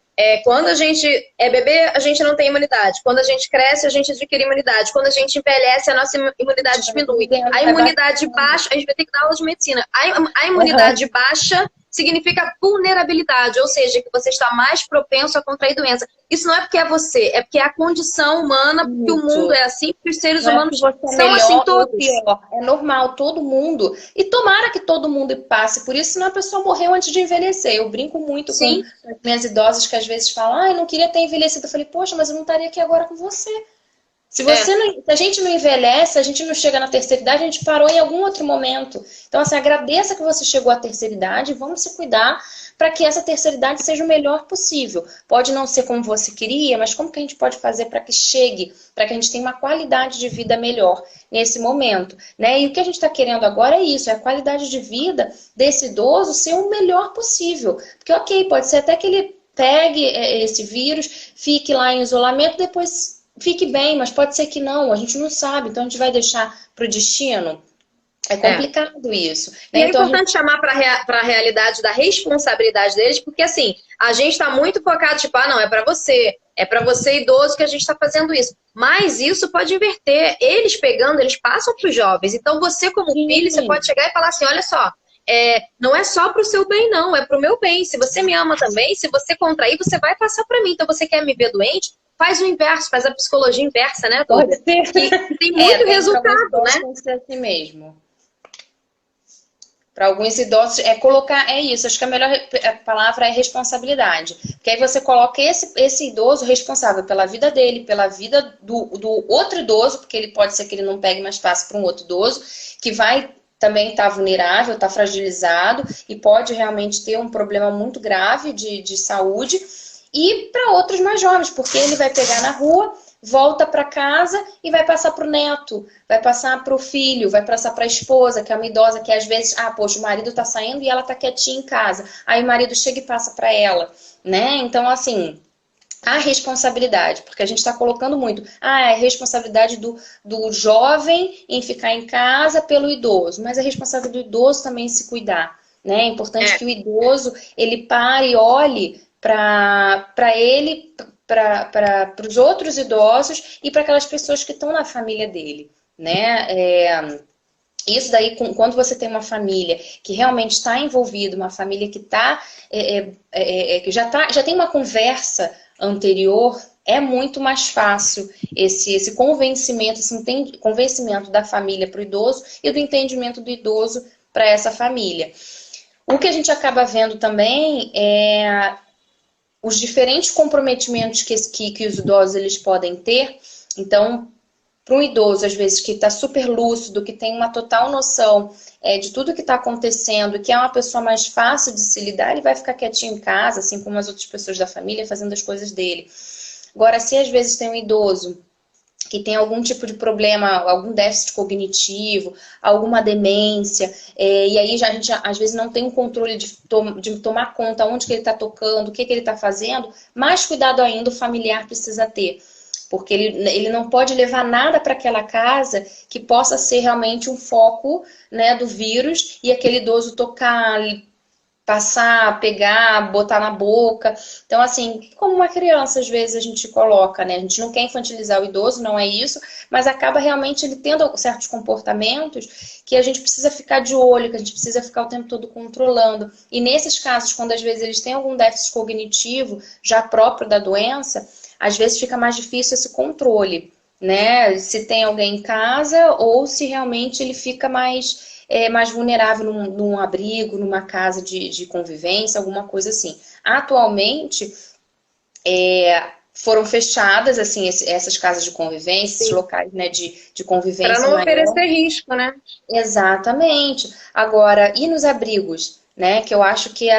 Quando a gente é bebê, a gente não tem imunidade. Quando a gente cresce, a gente adquire imunidade. Quando a gente envelhece, a nossa imunidade diminui. A imunidade baixa, a gente vai ter que dar aula de medicina. A imunidade baixa significa vulnerabilidade, ou seja, que você está mais propenso a contrair doença. Isso não é porque é você, é porque é a condição humana, porque o mundo é assim, porque os seres humanos são assim todos. Pior. É normal, todo mundo. E tomara que todo mundo passe por isso, senão a pessoa morreu antes de envelhecer. Eu brinco muito com as minhas idosas que às vezes falam, eu não queria ter envelhecido. Eu falei, poxa, mas eu não estaria aqui agora com você. Se a gente não envelhece, a gente não chega na terceira idade, a gente parou em algum outro momento. Então, assim, agradeça que você chegou à terceira idade, vamos se cuidar para que essa terceira idade seja o melhor possível. Pode não ser como você queria, mas como que a gente pode fazer para que chegue, para que a gente tenha uma qualidade de vida melhor nesse momento, né? E o que a gente está querendo agora é isso, é a qualidade de vida desse idoso ser o melhor possível. Porque, ok, pode ser até que ele pegue esse vírus, fique lá em isolamento, depois fique bem, mas pode ser que não, a gente não sabe, então a gente vai deixar para o destino. É complicado isso. E é importante chamar para a realidade da responsabilidade deles, porque assim, a gente está muito focado, tipo, não, é para você idoso que a gente está fazendo isso. Mas isso pode inverter. Eles pegando, eles passam para os jovens. Então você como filho, você pode chegar e falar assim, olha só, não é só para o seu bem não, é para o meu bem. Se você me ama também, se você contrair, você vai passar para mim. Então você quer me ver doente? Faz o inverso, faz a psicologia inversa, né, Duda? Que tem muito resultado, né? Tem que ser assim mesmo. Para alguns idosos, colocar, isso, acho que a melhor palavra é responsabilidade. Porque aí você coloca esse idoso responsável pela vida dele, pela vida do outro idoso, porque ele pode ser que ele não pegue mais fácil para um outro idoso, que vai também estar vulnerável, estar fragilizado e pode realmente ter um problema muito grave de saúde. E para outros mais jovens, porque ele vai pegar na rua, volta para casa e vai passar para o neto, vai passar para o filho, vai passar para a esposa, que é uma idosa que às vezes, poxa, o marido está saindo e ela está quietinha em casa. Aí o marido chega e passa para ela, né? Então, assim, a responsabilidade, porque a gente está colocando muito, é responsabilidade do jovem em ficar em casa pelo idoso, mas é responsabilidade do idoso também em se cuidar, né? É importante que o idoso, ele pare e olhe para ele, para os outros idosos e para aquelas pessoas que estão na família dele, né? Isso daí, quando você tem uma família que realmente está envolvida, uma família que que já tem uma conversa anterior, é muito mais fácil esse convencimento, convencimento da família para o idoso e do entendimento do idoso para essa família. O que a gente acaba vendo também é os diferentes comprometimentos que os idosos eles podem ter. Então, para um idoso, às vezes, que está super lúcido, que tem uma total noção de tudo que está acontecendo, que é uma pessoa mais fácil de se lidar, ele vai ficar quietinho em casa, assim como as outras pessoas da família, fazendo as coisas dele. Agora, se às vezes tem um idoso que tem algum tipo de problema, algum déficit cognitivo, alguma demência, e aí a gente às vezes não tem o controle de tomar conta onde que ele está tocando, o que ele está fazendo, mais cuidado ainda o familiar precisa ter. Porque ele não pode levar nada para aquela casa que possa ser realmente um foco, né, do vírus e aquele idoso tocar, passar, pegar, botar na boca. Então, assim, como uma criança, às vezes, a gente coloca, né? A gente não quer infantilizar o idoso, não é isso, mas acaba realmente ele tendo certos comportamentos que a gente precisa ficar de olho, que a gente precisa ficar o tempo todo controlando. E nesses casos, quando às vezes eles têm algum déficit cognitivo, já próprio da doença, às vezes fica mais difícil esse controle. né? Se tem alguém em casa ou se realmente ele fica mais vulnerável num abrigo, numa casa de convivência, alguma coisa assim. Atualmente, foram fechadas, assim, essas casas de convivência, esses locais, né, de convivência Para não maior. oferecer risco, né? Exatamente. Agora, e nos abrigos, né? Que eu acho que,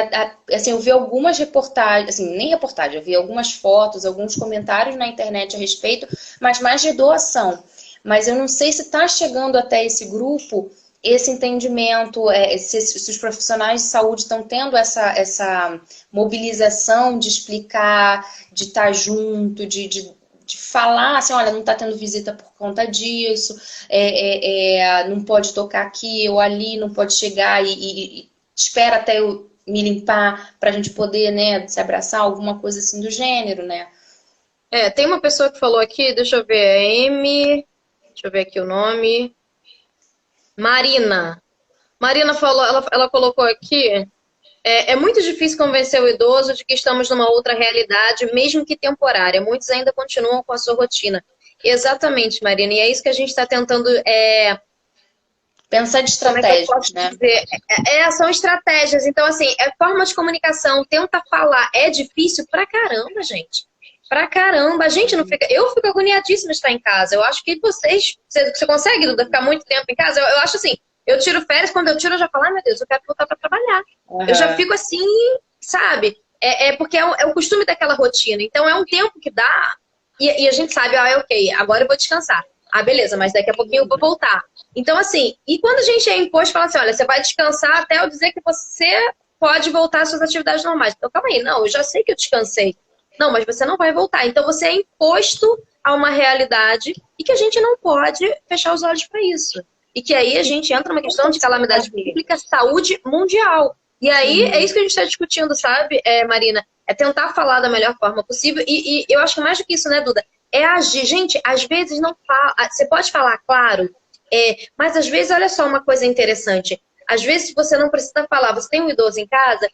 assim, eu vi algumas reportagens, assim, nem reportagem, eu vi algumas fotos, alguns comentários na internet a respeito, mas mais de doação. Mas eu não sei se está chegando até esse grupo esse entendimento, se os profissionais de saúde estão tendo essa mobilização de explicar, de estar junto, de falar assim, olha, não está tendo visita por conta disso, não pode tocar aqui ou ali, não pode chegar e espera até eu me limpar para a gente poder, né, se abraçar, alguma coisa assim do gênero, né? Tem uma pessoa que falou aqui, deixa eu ver, deixa eu ver aqui o nome. Marina. Marina falou, ela colocou aqui, é muito difícil convencer o idoso de que estamos numa outra realidade, mesmo que temporária. Muitos ainda continuam com a sua rotina. Exatamente, Marina. E é isso que a gente está tentando pensar de como é que eu estratégias, posso né? dizer? São estratégias. Então, assim, forma de comunicação, tenta falar. É difícil pra caramba, gente. Pra caramba. A gente não fica... Eu fico agoniadíssima de estar em casa. Eu acho que você consegue, Duda, ficar muito tempo em casa? Eu acho assim, eu tiro férias, quando eu tiro eu já falo, ai meu Deus, eu quero voltar pra trabalhar. Uhum. Eu já fico assim, sabe? Porque é o costume daquela rotina. Então, é um tempo que dá e a gente sabe, ok, agora eu vou descansar. Ah, beleza, mas daqui a pouquinho eu vou voltar. Então, assim, e quando a gente é imposto, fala assim, olha, você vai descansar até eu dizer que você pode voltar às suas atividades normais. Então, calma aí, não, eu já sei que eu descansei. Não, mas você não vai voltar. Então, você é imposto a uma realidade e que a gente não pode fechar os olhos para isso. E que aí a gente entra numa questão de calamidade pública, saúde mundial. E aí, é isso que a gente está discutindo, sabe, Marina? É tentar falar da melhor forma possível. E eu acho que mais do que isso, né, Duda? É agir. Gente, às vezes não fala. Você pode falar, claro, mas às vezes, olha só uma coisa interessante. Às vezes você não precisa falar, você tem um idoso em casa,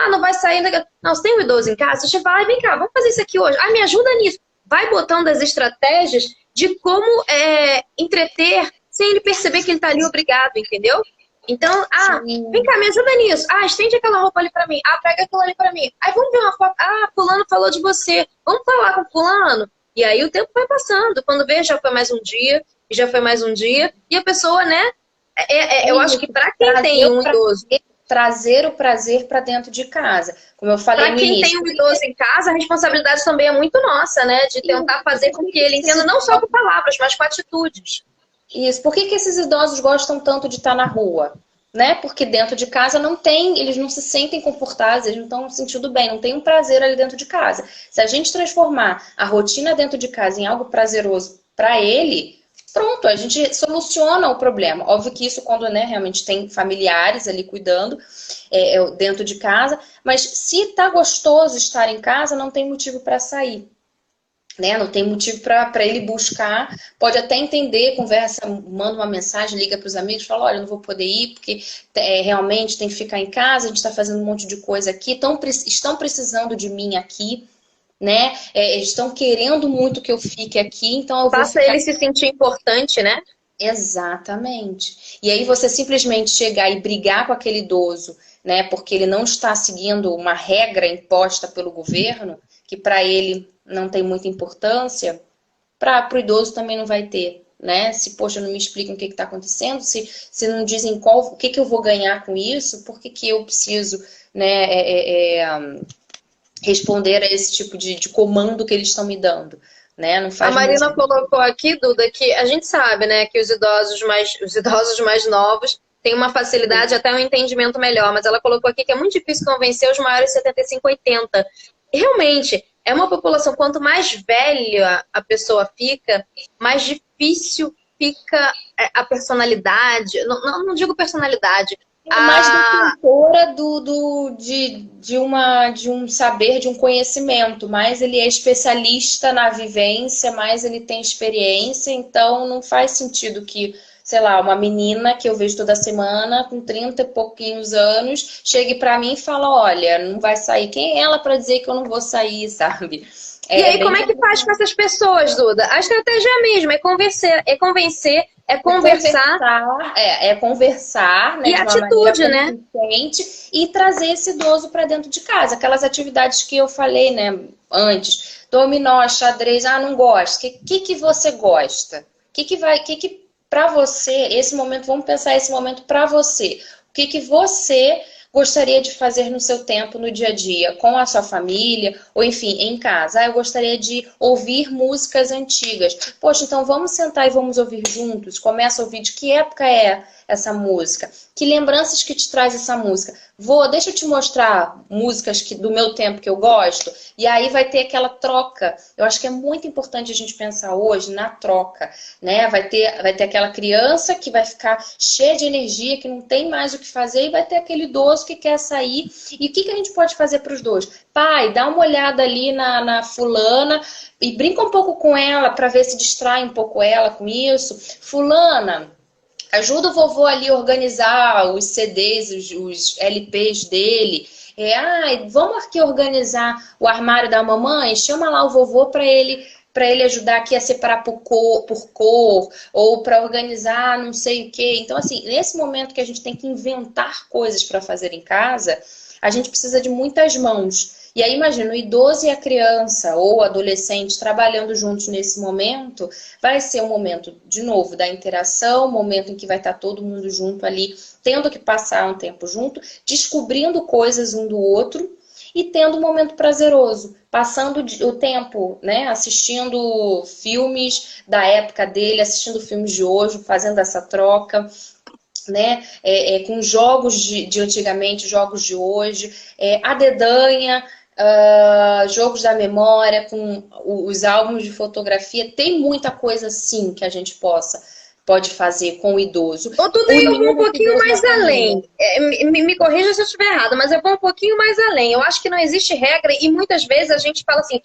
não vai sair. Não, você tem um idoso em casa, você vai, vem cá, vamos fazer isso aqui hoje. Me ajuda nisso. Vai botando as estratégias de como entreter sem ele perceber que ele tá ali obrigado, entendeu? Então, vem cá, me ajuda nisso. Estende aquela roupa ali pra mim. Pega aquilo ali pra mim. Aí vamos ver uma foto. Fulano falou de você. Vamos falar com fulano. E aí o tempo vai passando. Quando vê, já foi mais um dia. E já foi mais um dia. E a pessoa, né? Eu acho que pra quem tem um idoso... Trazer o prazer pra dentro de casa. Como eu falei no início. Pra quem tem um idoso em casa, a responsabilidade também é muito nossa, né? De tentar fazer com que ele entenda não só com palavras, mas com atitudes. Isso. Por que esses idosos gostam tanto de estar na rua? Né? Porque dentro de casa eles não se sentem confortáveis, eles não estão se sentindo bem, não tem um prazer ali dentro de casa. Se a gente transformar a rotina dentro de casa em algo prazeroso para ele, pronto, a gente soluciona o problema. Óbvio que isso quando, né, realmente tem familiares ali cuidando dentro de casa, mas se tá gostoso estar em casa, não tem motivo para sair. Né? Não tem motivo para ele buscar, pode até entender, conversa, manda uma mensagem, liga para os amigos, fala, olha, eu não vou poder ir porque realmente tem que ficar em casa, a gente está fazendo um monte de coisa aqui, estão precisando de mim aqui, né? Estão querendo muito que eu fique aqui, então eu vou Faça ele se sentir importante, né? Exatamente. E aí você simplesmente chegar e brigar com aquele idoso, né? Porque ele não está seguindo uma regra imposta pelo governo, que para ele não tem muita importância, para o idoso também não vai ter, né? Se, poxa, não me explicam o que está acontecendo, se não dizem o que eu vou ganhar com isso, por que eu preciso, né, responder a esse tipo de comando que eles estão me dando, né? Não faz a Marina muito... colocou aqui, Duda, que a gente sabe, né, que os idosos mais novos têm uma facilidade, até um entendimento melhor, mas ela colocou aqui que é muito difícil convencer os maiores de 75, 80. Realmente, é uma população, quanto mais velha a pessoa fica, mais difícil fica a personalidade. Não digo personalidade. Mais detentora de um saber, de um conhecimento. Mais ele é especialista na vivência, mais ele tem experiência. Então, não faz sentido que, sei lá, uma menina que eu vejo toda semana, com 30 e pouquinhos anos, chegue pra mim e fala, olha, não vai sair. Quem é ela pra dizer que eu não vou sair, sabe? E aí, bem como é que faz com essas pessoas, Duda? A estratégia é a mesma, é conversar conversar, né, e de uma maneira atitude, né? consistente e trazer esse idoso para dentro de casa. Aquelas atividades que eu falei, né, antes, dominó, xadrez, não gosto. Que você gosta? Que para você, esse momento, vamos pensar esse momento para você. O que você gostaria de fazer no seu tempo, no dia a dia, com a sua família, ou enfim, em casa? Eu gostaria de ouvir músicas antigas. Poxa, então vamos sentar e vamos ouvir juntos? Começa a ouvir de que época é essa música? Que lembranças que te traz essa música? Deixa eu te mostrar músicas do meu tempo que eu gosto, e aí vai ter aquela troca. Eu acho que é muito importante a gente pensar hoje na troca, né? Vai ter aquela criança que vai ficar cheia de energia, que não tem mais o que fazer, e vai ter aquele idoso que quer sair. E o que a gente pode fazer para os dois? Pai, dá uma olhada ali na fulana e brinca um pouco com ela para ver se distrai um pouco ela com isso. Fulana, ajuda o vovô ali a organizar os CDs, os LPs dele. Vamos aqui organizar o armário da mamãe? Chama lá o vovô para ele ajudar aqui a separar por cor, ou para organizar não sei o quê. Então, assim, nesse momento que a gente tem que inventar coisas para fazer em casa, a gente precisa de muitas mãos. E aí, imagina, o idoso e a criança ou o adolescente trabalhando juntos nesse momento, vai ser um momento, de novo, da interação, um momento em que vai estar todo mundo junto ali, tendo que passar um tempo junto, descobrindo coisas um do outro e tendo um momento prazeroso, passando o tempo, né, assistindo filmes da época dele, assistindo filmes de hoje, fazendo essa troca, né, com jogos de antigamente, jogos de hoje, a dedanha, jogos da memória, com os álbuns de fotografia. Tem muita coisa sim que a gente pode fazer com o idoso. Ô, Duda, eu vou um pouquinho mais além. Me corrija se eu estiver errada, mas eu vou um pouquinho mais além. Eu acho que não existe regra e muitas vezes a gente fala assim,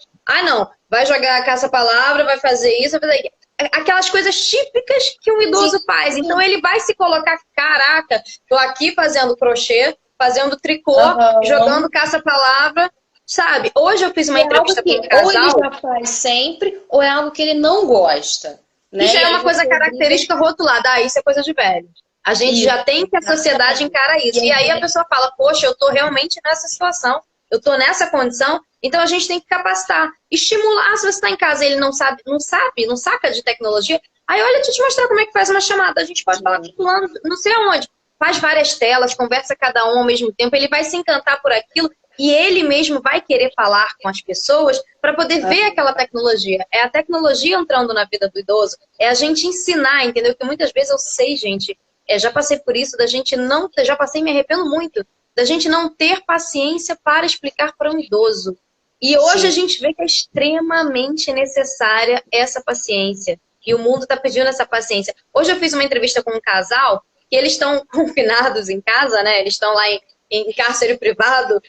não, vai jogar a caça-palavra, vai fazer isso, vai fazer aquilo. Aquelas coisas típicas que um idoso faz. Então ele vai se colocar, caraca, tô aqui fazendo crochê, fazendo tricô, jogando caça-palavra, sabe? Hoje eu fiz uma entrevista com um casal. Ou ele já faz sempre, ou é algo que ele não gosta. Né? Isso é uma coisa característica rotulada. Isso é coisa de velho. A gente já tem que a sociedade encara isso. E aí a pessoa fala, poxa, eu tô realmente nessa situação, eu tô nessa condição, então a gente tem que capacitar, estimular. Se você está em casa e ele não saca de tecnologia, aí olha, deixa eu te mostrar como é que faz uma chamada. A gente pode falar com fulano, não sei aonde. Faz várias telas, conversa cada um ao mesmo tempo, ele vai se encantar por aquilo e ele mesmo vai querer falar com as pessoas para poder ver aquela tecnologia. É a tecnologia entrando na vida do idoso, é a gente ensinar, entendeu? Porque muitas vezes eu sei, gente, já passei por isso, da gente não, já passei e me arrependo muito, da gente não ter paciência para explicar para um idoso. E hoje a gente vê que é extremamente necessária essa paciência. E o mundo está pedindo essa paciência. Hoje eu fiz uma entrevista com um casal, que eles estão confinados em casa, né? Eles estão lá em cárcere privado,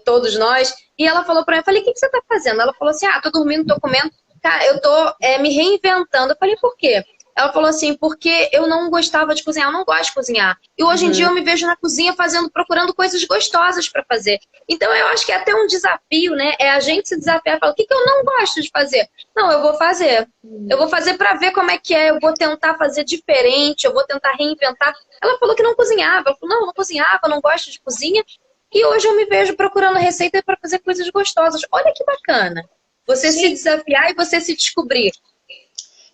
todos nós. E ela falou pra mim, eu falei, o que você tá fazendo? Ela falou assim, tô dormindo, tô comendo. Cara, eu tô me reinventando. Eu falei, por quê? Ela falou assim, porque eu não gostava de cozinhar, eu não gosto de cozinhar. E hoje em dia eu me vejo na cozinha procurando coisas gostosas para fazer. Então eu acho que é até um desafio, né? É a gente se desafiar e falar, o que eu não gosto de fazer? Não, eu vou fazer. Eu vou fazer para ver como é que é, eu vou tentar fazer diferente, eu vou tentar reinventar. Ela falou que não cozinhava. Ela falou, não, eu não cozinhava, eu não gosto de cozinha. E hoje eu me vejo procurando receita para fazer coisas gostosas. Olha que bacana. Você se desafiar e você se descobrir.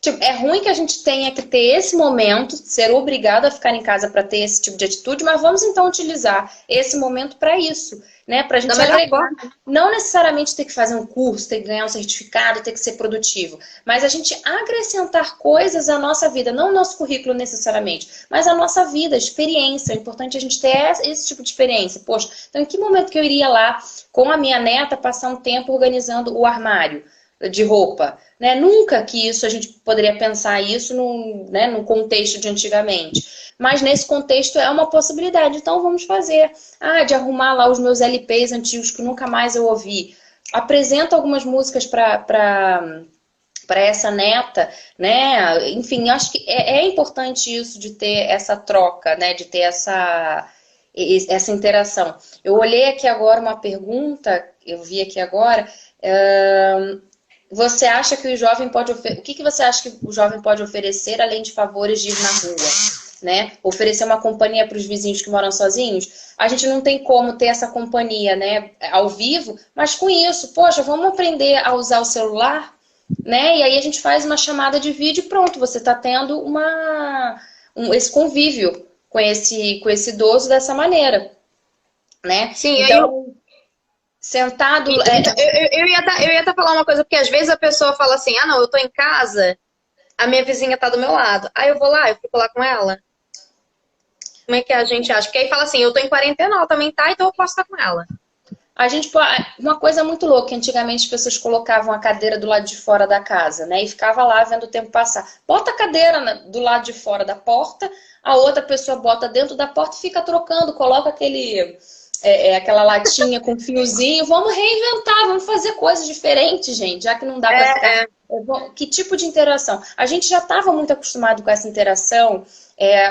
Tipo, é ruim que a gente tenha que ter esse momento, ser obrigado a ficar em casa para ter esse tipo de atitude, mas vamos então utilizar esse momento para isso, né? Para a gente agregar. Não necessariamente ter que fazer um curso, ter que ganhar um certificado, ter que ser produtivo, mas a gente acrescentar coisas à nossa vida, não o nosso currículo necessariamente, mas a nossa vida, experiência. É importante a gente ter esse tipo de experiência. Poxa, então em que momento que eu iria lá com a minha neta passar um tempo organizando o armário de roupa, né? Nunca que isso a gente poderia pensar isso no contexto de antigamente. Mas nesse contexto é uma possibilidade. Então vamos fazer. De arrumar lá os meus LPs antigos que nunca mais eu ouvi. Apresento algumas músicas para essa neta, né? Enfim, acho que é importante isso de ter essa troca, né? De ter essa interação. Eu olhei aqui agora uma pergunta, eu vi aqui agora, Você acha que o jovem pode o que que você acha que o jovem pode oferecer além de favores de ir na rua, né? Oferecer uma companhia para os vizinhos que moram sozinhos? A gente não tem como ter essa companhia, né, ao vivo, mas com isso, poxa, vamos aprender a usar o celular, né? E aí a gente faz uma chamada de vídeo e pronto, você está tendo esse convívio com esse idoso dessa maneira, né? Sim, então, sentado... eu ia até falar uma coisa, porque às vezes a pessoa fala assim, ah, não, eu tô em casa, a minha vizinha tá do meu lado. Aí eu vou lá, eu fico lá com ela. Como é que a gente acha? Porque aí fala assim, eu tô em quarentena, ela também tá, então eu posso estar com ela. Uma coisa muito louca, antigamente as pessoas colocavam a cadeira do lado de fora da casa, né? E ficava lá vendo o tempo passar. Bota a cadeira do lado de fora da porta, a outra pessoa bota dentro da porta e fica trocando, coloca aquela latinha com fiozinho. Vamos reinventar, vamos fazer coisas diferentes, gente, já que não dá para ficar... Que tipo de interação? A gente já estava muito acostumado com essa interação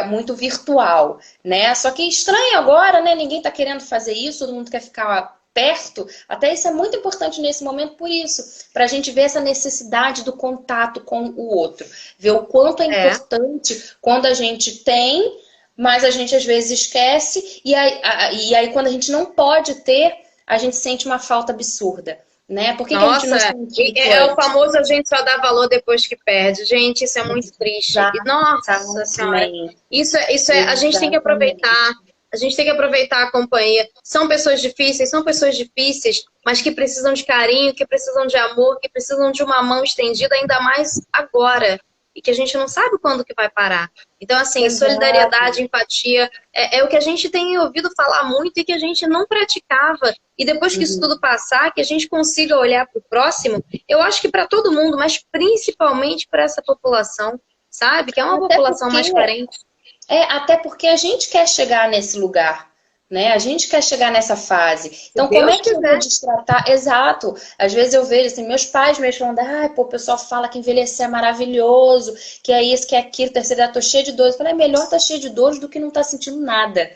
muito virtual, né? Só que é estranho agora, né? Ninguém está querendo fazer isso, todo mundo quer ficar perto. Até isso é muito importante nesse momento por isso, para a gente ver essa necessidade do contato com o outro, ver o quanto é importante quando a gente tem, mas a gente às vezes esquece, e aí quando a gente não pode ter, a gente sente uma falta absurda. Né? Por que que a gente não sente o famoso a gente só dá valor depois que perde. Gente, isso é muito triste. Nossa Senhora. Isso é, a gente tem que aproveitar. A gente tem que aproveitar a companhia. São pessoas difíceis, mas que precisam de carinho, que precisam de amor, que precisam de uma mão estendida, ainda mais agora. E que a gente não sabe quando que vai parar. Então, assim, solidariedade, empatia, é o que a gente tem ouvido falar muito e que a gente não praticava. E depois que isso tudo passar, que a gente consiga olhar para o próximo, eu acho que para todo mundo, mas principalmente para essa população, sabe? Que é uma população mais carente. Até porque a gente quer chegar nesse lugar. Né? A gente quer chegar nessa fase. Então, como é que eu vou destratar? Exato. Às vezes eu vejo assim, meus pais mesmo falando, o pessoal fala que envelhecer é maravilhoso, que é isso, que é aquilo, terceira idade, tô cheio de dores. Eu falei, é melhor estar cheio de dores do que não estar sentindo nada.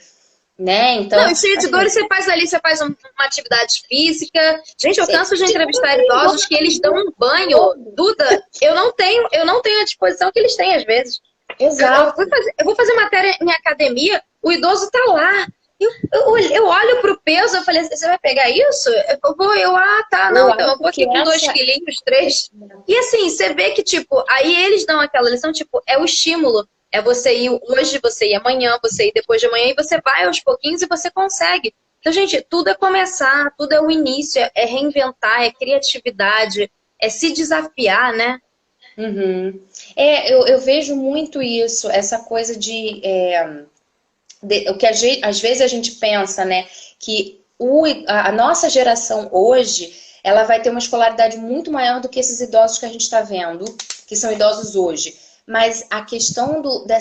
Né? Então, não, cheio de dores, você faz uma atividade física. Gente, eu canso de entrevistar idosos que eles dão um banho. Duda, eu não tenho a disposição que eles têm às vezes. Exato. Eu vou fazer matéria em academia, o idoso tá lá. Eu olho pro peso, eu falei, você vai pegar isso? Eu vou aqui com 2 quilinhos, 3. E assim, você vê que, tipo, aí eles dão aquela lição, tipo, é o estímulo. É você ir hoje, você ir amanhã, você ir depois de amanhã, e você vai aos pouquinhos e você consegue. Então, gente, tudo é começar, tudo é o início, é reinventar, é criatividade, é se desafiar, né? Eu vejo muito isso, essa coisa o que às vezes a gente pensa, né, que a nossa geração hoje, ela vai ter uma escolaridade muito maior do que esses idosos que a gente está vendo, que são idosos hoje. Mas a questão da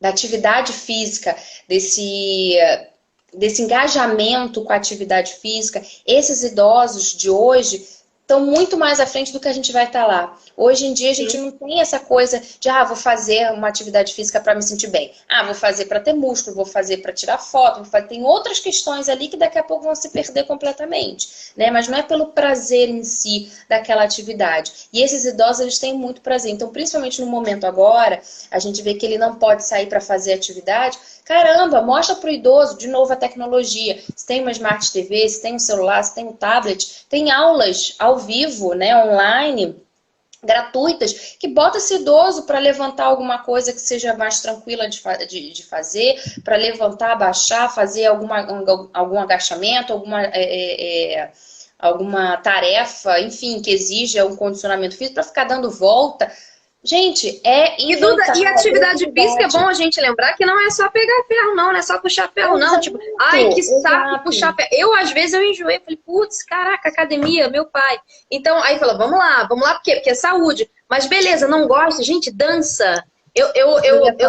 atividade física, desse engajamento com a atividade física, esses idosos de hoje estão muito mais à frente do que a gente vai estar lá. Hoje em dia a gente não tem essa coisa de, vou fazer uma atividade física para me sentir bem. Vou fazer para ter músculo, vou fazer para tirar foto, tem outras questões ali que daqui a pouco vão se perder completamente, né? Mas não é pelo prazer em si daquela atividade. E esses idosos, eles têm muito prazer. Então, principalmente no momento agora, a gente vê que ele não pode sair para fazer atividade. Caramba, mostra para o idoso, de novo, a tecnologia. Se tem uma Smart TV, se tem um celular, se tem um tablet, tem aulas ao vivo, né, online, gratuitas, que bota esse idoso para levantar alguma coisa que seja mais tranquila de fazer, para levantar, abaixar, fazer algum agachamento, alguma tarefa, enfim, que exija um condicionamento físico, para ficar dando volta. Gente, e atividade física é bom a gente lembrar que não é só pegar ferro, não é só puxar ferro, não. Tipo, ai, que saco puxar ferro. Às vezes, eu enjoei, falei, putz, caraca, academia, meu pai. Então, aí falou, vamos lá, porque é saúde. Mas beleza, não gosta, gente, dança. Eu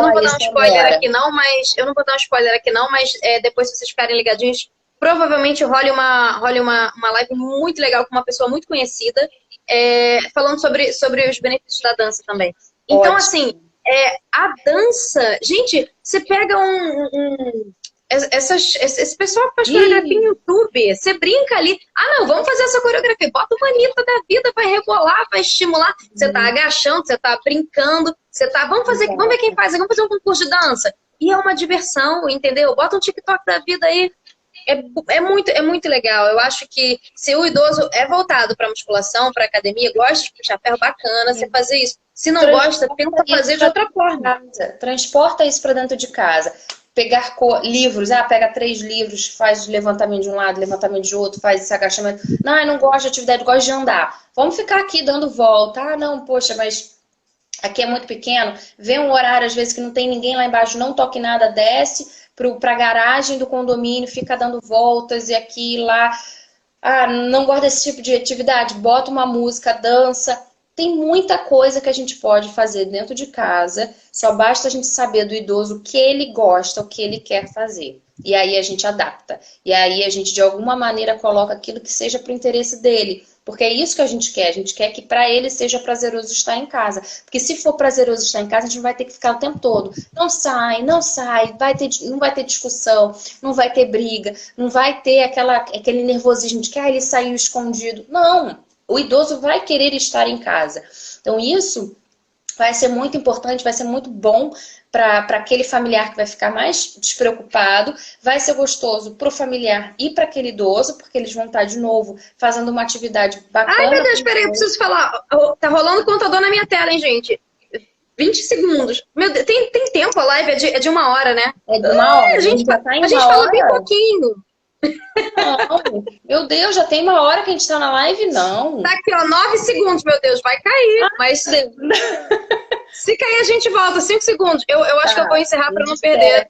não vou dar um spoiler aqui, não, mas depois, se vocês ficarem ligadinhos, provavelmente role uma live muito legal com uma pessoa muito conhecida. Falando sobre os benefícios da dança também. Então, assim, a dança... Gente, você pega esse pessoal que faz coreografia no YouTube, você brinca ali, não, vamos fazer essa coreografia, bota uma Anitta da vida, vai rebolar, vai estimular, você tá agachando, você tá brincando, vamos ver quem faz, vamos fazer um concurso de dança. E é uma diversão, entendeu? Bota um TikTok da vida aí. É muito legal. Eu acho que se o idoso é voltado para musculação, para academia, gosta de puxar ferro, bacana você fazer isso. Se não gosta, tenta fazer de outra forma. Transporta isso para dentro de casa. Pegar livros, pega 3 livros, faz levantamento de um lado, levantamento de outro, faz esse agachamento. Não, eu não gosto de atividade, gosto de andar. Vamos ficar aqui dando volta. Não, poxa, mas aqui é muito pequeno. Vê um horário, às vezes, que não tem ninguém lá embaixo, não toque nada, desce para a garagem do condomínio, fica dando voltas e aqui e lá. Não gosta desse tipo de atividade? Bota uma música, dança. Tem muita coisa que a gente pode fazer dentro de casa, só basta a gente saber do idoso o que ele gosta, o que ele quer fazer. E aí a gente adapta. E aí a gente, de alguma maneira, coloca aquilo que seja para o interesse dele. Porque é isso que a gente quer que para ele seja prazeroso estar em casa. Porque se for prazeroso estar em casa, a gente vai ter que ficar o tempo todo. Não sai, não vai ter discussão, não vai ter briga, não vai ter aquele nervosismo de que ele saiu escondido. Não! O idoso vai querer estar em casa. Então isso vai ser muito importante, vai ser muito bom para aquele familiar que vai ficar mais despreocupado, vai ser gostoso para o familiar e para aquele idoso, porque eles vão estar de novo fazendo uma atividade bacana. Ai, meu Deus, peraí, eu preciso falar. Tá rolando contador na minha tela, hein, gente? 20 segundos. Meu Deus, tem tempo a live? É de 1 hora, né? É de 1 hora. A gente falou bem pouquinho. Não, meu Deus, já tem 1 hora que a gente tá na live? Não. Tá aqui, ó, 9 segundos, meu Deus, vai cair. Mas se cair, a gente volta, 5 segundos. Eu acho que eu vou encerrar pra não perder.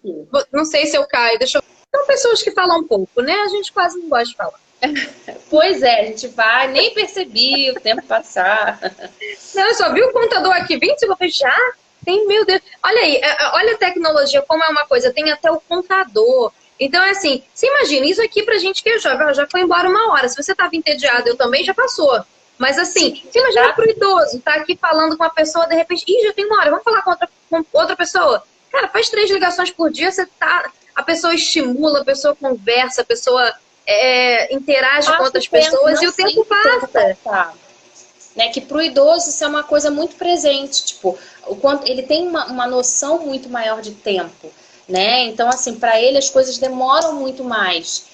Não sei se eu caio. São pessoas que falam um pouco, né? A gente quase não gosta de falar. Pois é, a gente vai, nem percebi o tempo passar. Não, eu só vi o contador aqui, 20 segundos, já? Tem, meu Deus. Olha aí, olha a tecnologia, como é uma coisa, tem até o contador. Então, é assim, você imagina, isso aqui pra gente que já foi embora 1 hora. Se você tava entediado, eu também, já passou. Mas assim, você imagina pro idoso, tá aqui falando com uma pessoa, de repente, já tem 1 hora, vamos falar com outra pessoa. Cara, faz 3 ligações por dia, a pessoa estimula, a pessoa conversa, a pessoa interage com outras pessoas e o tempo passa. Né, que pro idoso isso é uma coisa muito presente, tipo, o quanto ele tem uma noção muito maior de tempo. Né? Então, assim, para ele as coisas demoram muito mais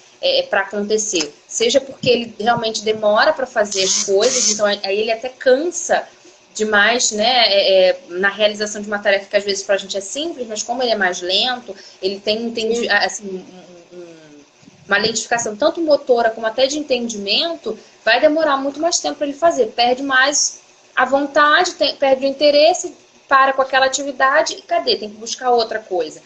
para acontecer. Seja porque ele realmente demora para fazer as coisas, então aí ele até cansa demais, né? Na realização de uma tarefa que às vezes para a gente é simples, mas como ele é mais lento, ele tem assim, uma lentificação tanto motora como até de entendimento, vai demorar muito mais tempo para ele fazer. Perde mais a vontade, perde o interesse, para com aquela atividade e cadê? Tem que buscar outra coisa.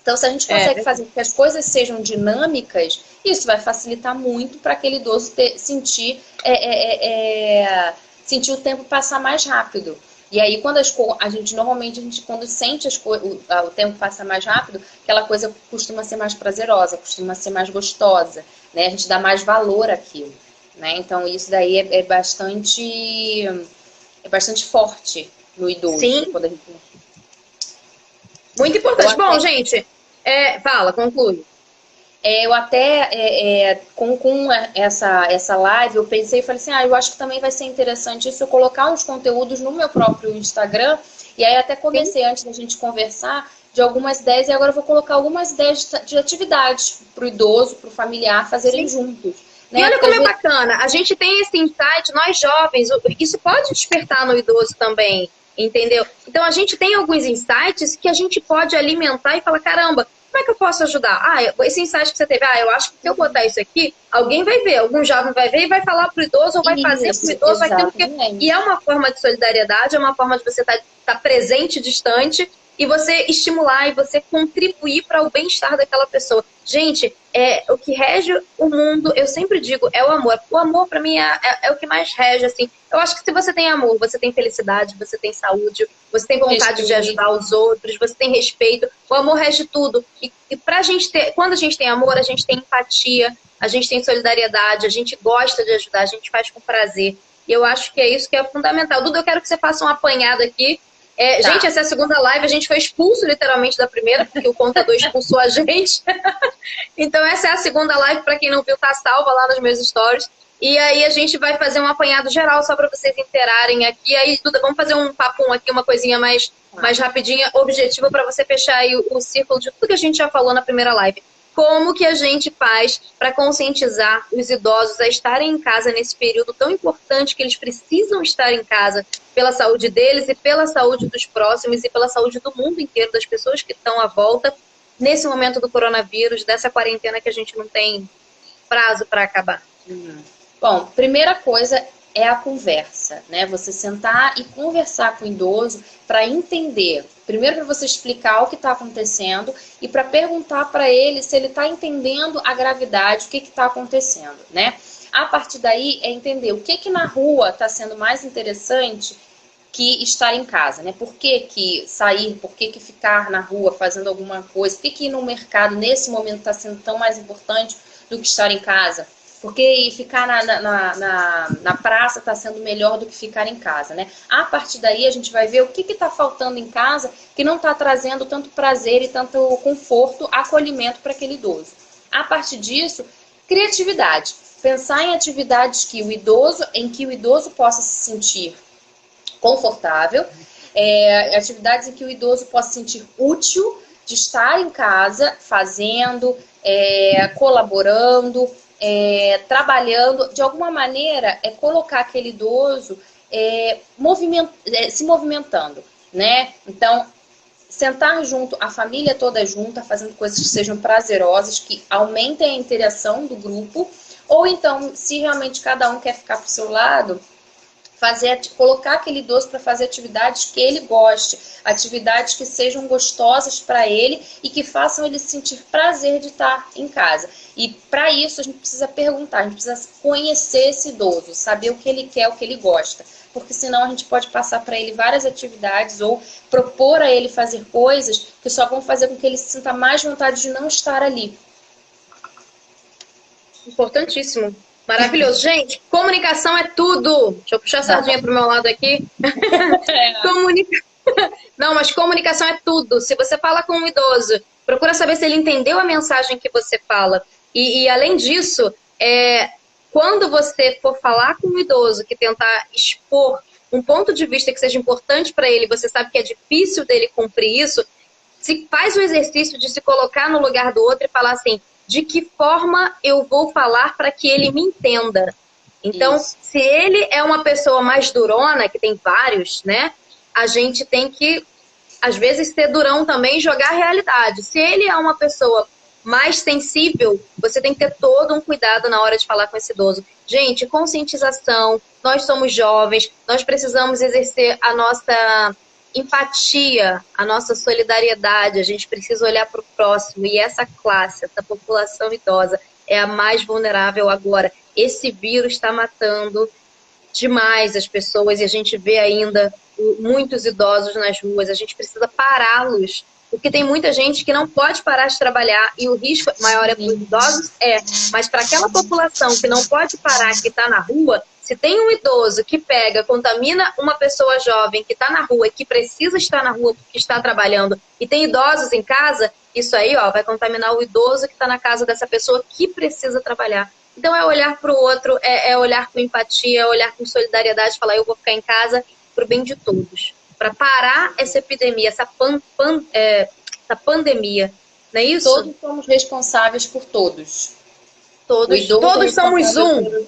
Então, se a gente consegue fazer com que as coisas sejam dinâmicas, isso vai facilitar muito para aquele idoso sentir o tempo passar mais rápido. E aí, quando normalmente, quando sente o tempo passar mais rápido, aquela coisa costuma ser mais prazerosa, costuma ser mais gostosa, né? A gente dá mais valor àquilo, né? Então, isso daí é bastante forte no idoso. Sim. Quando a gente... Muito importante. Bom, gente... fala, conclui. Eu até, com essa live, eu pensei e falei assim, eu acho que também vai ser interessante isso, eu colocar uns conteúdos no meu próprio Instagram, e aí até comecei antes da gente conversar de algumas ideias, e agora eu vou colocar algumas ideias de atividades para o idoso, para o familiar, fazerem juntos. Né? E olha como é bacana, a gente tem esse insight, nós jovens, isso pode despertar no idoso também, entendeu? Então a gente tem alguns insights que a gente pode alimentar e falar, caramba, como é que eu posso ajudar? Esse insight que você teve, eu acho que se eu botar isso aqui, alguém vai ver, algum jovem vai ver e vai falar pro idoso ou vai fazer pro idoso aquilo que... E é uma forma de solidariedade, é uma forma de você estar presente, distante, e você estimular e você contribuir para o bem-estar daquela pessoa. Gente, o que rege o mundo, eu sempre digo, é o amor. O amor, para mim, é o que mais rege, assim. Eu acho que se você tem amor, você tem felicidade, você tem saúde, você tem vontade de ajudar os outros, você tem respeito. O amor rege tudo. E pra gente ter, quando a gente tem amor, a gente tem empatia, a gente tem solidariedade, a gente gosta de ajudar, a gente faz com prazer. E eu acho que é isso que é fundamental. Duda, eu quero que você faça um apanhado aqui Tá. Gente, essa é a segunda live, a gente foi expulso literalmente da primeira, porque o contador expulsou a gente. Então essa é a segunda live, para quem não viu, tá salva lá nos meus stories. E aí a gente vai fazer um apanhado geral só para vocês interarem aqui. Aí, Duda, vamos fazer um papum aqui, uma coisinha mais rapidinha, objetiva, para você fechar aí o círculo de tudo que a gente já falou na primeira live. Como que a gente faz para conscientizar os idosos a estarem em casa nesse período tão importante que eles precisam estar em casa pela saúde deles e pela saúde dos próximos e pela saúde do mundo inteiro, das pessoas que estão à volta, nesse momento do coronavírus, dessa quarentena que a gente não tem prazo para acabar? Bom, primeira coisa é a conversa, né? Você sentar e conversar com o idoso para entender. Primeiro, para você explicar o que está acontecendo e para perguntar para ele se ele está entendendo a gravidade, o que está acontecendo, né? A partir daí é entender o que na rua está sendo mais interessante que estar em casa, né? Por que sair, por que ficar na rua fazendo alguma coisa, por que ir no mercado nesse momento está sendo tão mais importante do que estar em casa? Porque ficar na praça está sendo melhor do que ficar em casa, né? A partir daí a gente vai ver o que está faltando em casa que não está trazendo tanto prazer e tanto conforto, acolhimento para aquele idoso. A partir disso, criatividade. Pensar em atividades em que o idoso possa se sentir confortável, atividades em que o idoso possa se sentir útil de estar em casa, fazendo, colaborando, trabalhando, de alguma maneira, colocar aquele idoso se movimentando, né? Então, sentar junto, a família toda junta, fazendo coisas que sejam prazerosas, que aumentem a interação do grupo, ou então, se realmente cada um quer ficar pro seu lado, colocar aquele idoso para fazer atividades que ele goste, atividades que sejam gostosas para ele e que façam ele sentir prazer de estar em casa. E para isso a gente precisa perguntar, a gente precisa conhecer esse idoso, saber o que ele quer, o que ele gosta, porque senão a gente pode passar para ele várias atividades ou propor a ele fazer coisas que só vão fazer com que ele se sinta mais vontade de não estar ali. Importantíssimo. Maravilhoso. Gente, comunicação é tudo. Deixa eu puxar a sardinha pro meu lado aqui. Não, mas comunicação é tudo. Se você fala com um idoso, procura saber se ele entendeu a mensagem que você fala. E além disso, quando você for falar com um idoso que tentar expor um ponto de vista que seja importante para ele, você sabe que é difícil dele cumprir isso, se faz o exercício de se colocar no lugar do outro e falar assim: de que forma eu vou falar para que ele me entenda? Então, se ele é uma pessoa mais durona, que tem vários, né? A gente tem que, às vezes, ser durão também e jogar a realidade. Se ele é uma pessoa mais sensível, você tem que ter todo um cuidado na hora de falar com esse idoso. Gente, conscientização, nós somos jovens, nós precisamos exercer a nossa empatia, a nossa solidariedade, a gente precisa olhar para o próximo, e essa classe, essa população idosa é a mais vulnerável agora. Esse vírus está matando demais as pessoas e a gente vê ainda muitos idosos nas ruas, a gente precisa pará-los, porque tem muita gente que não pode parar de trabalhar e o risco maior é para os idosos, mas para aquela população que não pode parar, que está na rua, se tem um idoso que contamina uma pessoa jovem que está na rua e que precisa estar na rua porque está trabalhando, e tem idosos em casa, isso aí vai contaminar o idoso que está na casa dessa pessoa que precisa trabalhar. Então é olhar para o outro, é olhar com empatia, é olhar com solidariedade, falar: eu vou ficar em casa para o bem de todos, para parar essa epidemia, essa pandemia, não é isso? Todos somos responsáveis por todos. Todos somos um.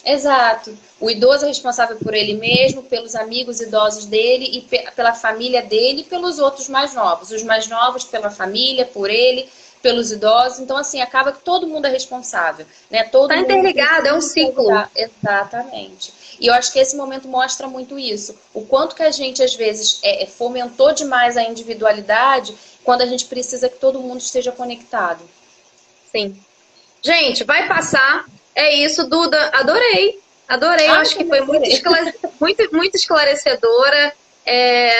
Exato. O idoso é responsável por ele mesmo, pelos amigos idosos dele e pela família dele e pelos outros mais novos. Os mais novos pela família, por ele, pelos idosos. Então, assim, acaba que todo mundo é responsável, né? Tá interligado, é um ciclo. Exatamente. E eu acho que esse momento mostra muito isso. O quanto que a gente, às vezes, fomentou demais a individualidade quando a gente precisa que todo mundo esteja conectado. Sim. Gente, vai passar. É isso, Duda. Adorei. Acho que foi muito esclarecedora.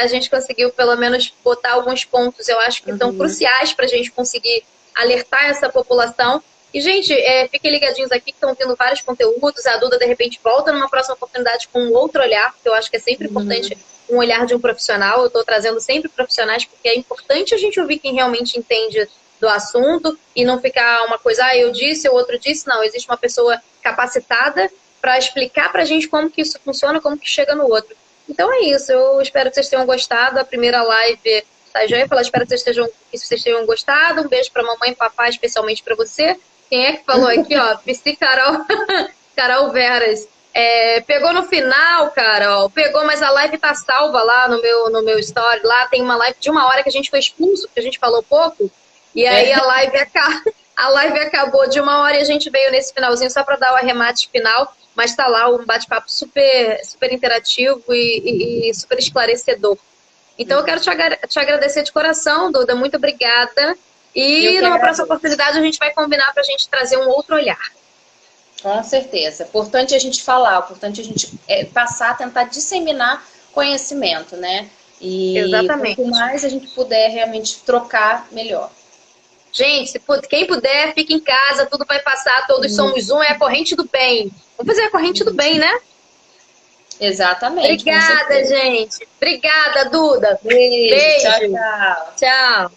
A gente conseguiu, pelo menos, botar alguns pontos, eu acho que são cruciais para a gente conseguir alertar essa população. E, gente, fiquem ligadinhos aqui, que estão vindo vários conteúdos. A Duda, de repente, volta numa próxima oportunidade com um outro olhar, porque eu acho que é sempre importante um olhar de um profissional. Eu estou trazendo sempre profissionais, porque é importante a gente ouvir quem realmente entende do assunto e não ficar uma coisa, eu disse, o outro disse. Não, existe uma pessoa capacitada para explicar para a gente como que isso funciona, como que chega no outro. Então é isso, eu espero que vocês tenham gostado. A primeira live, tá, já ia falar, espero que vocês tenham gostado. Um beijo para mamãe e papai, especialmente para você. Quem é que falou aqui, ó? Psi Carol, Carol Veras. Pegou no final, Carol, pegou, mas a live tá salva lá no meu story. Lá tem uma live de 1 hora que a gente foi expulso, porque a gente falou pouco. E aí a live acabou de 1 hora e a gente veio nesse finalzinho só para dar o arremate final. Mas tá lá um bate-papo super, super interativo e super esclarecedor. Então eu quero te agradecer de coração, Duda. Muito obrigada. E numa próxima oportunidade a gente vai combinar para a gente trazer um outro olhar. Com certeza. Importante a gente falar, importante a gente passar, tentar disseminar conhecimento, né? E exatamente. Quanto mais a gente puder realmente trocar, melhor. Gente, quem puder, fica em casa, tudo vai passar, todos somos um, é a corrente do bem. Vamos fazer a corrente do bem, né? Exatamente. Obrigada, gente. Obrigada, Duda. Beijo. Tchau.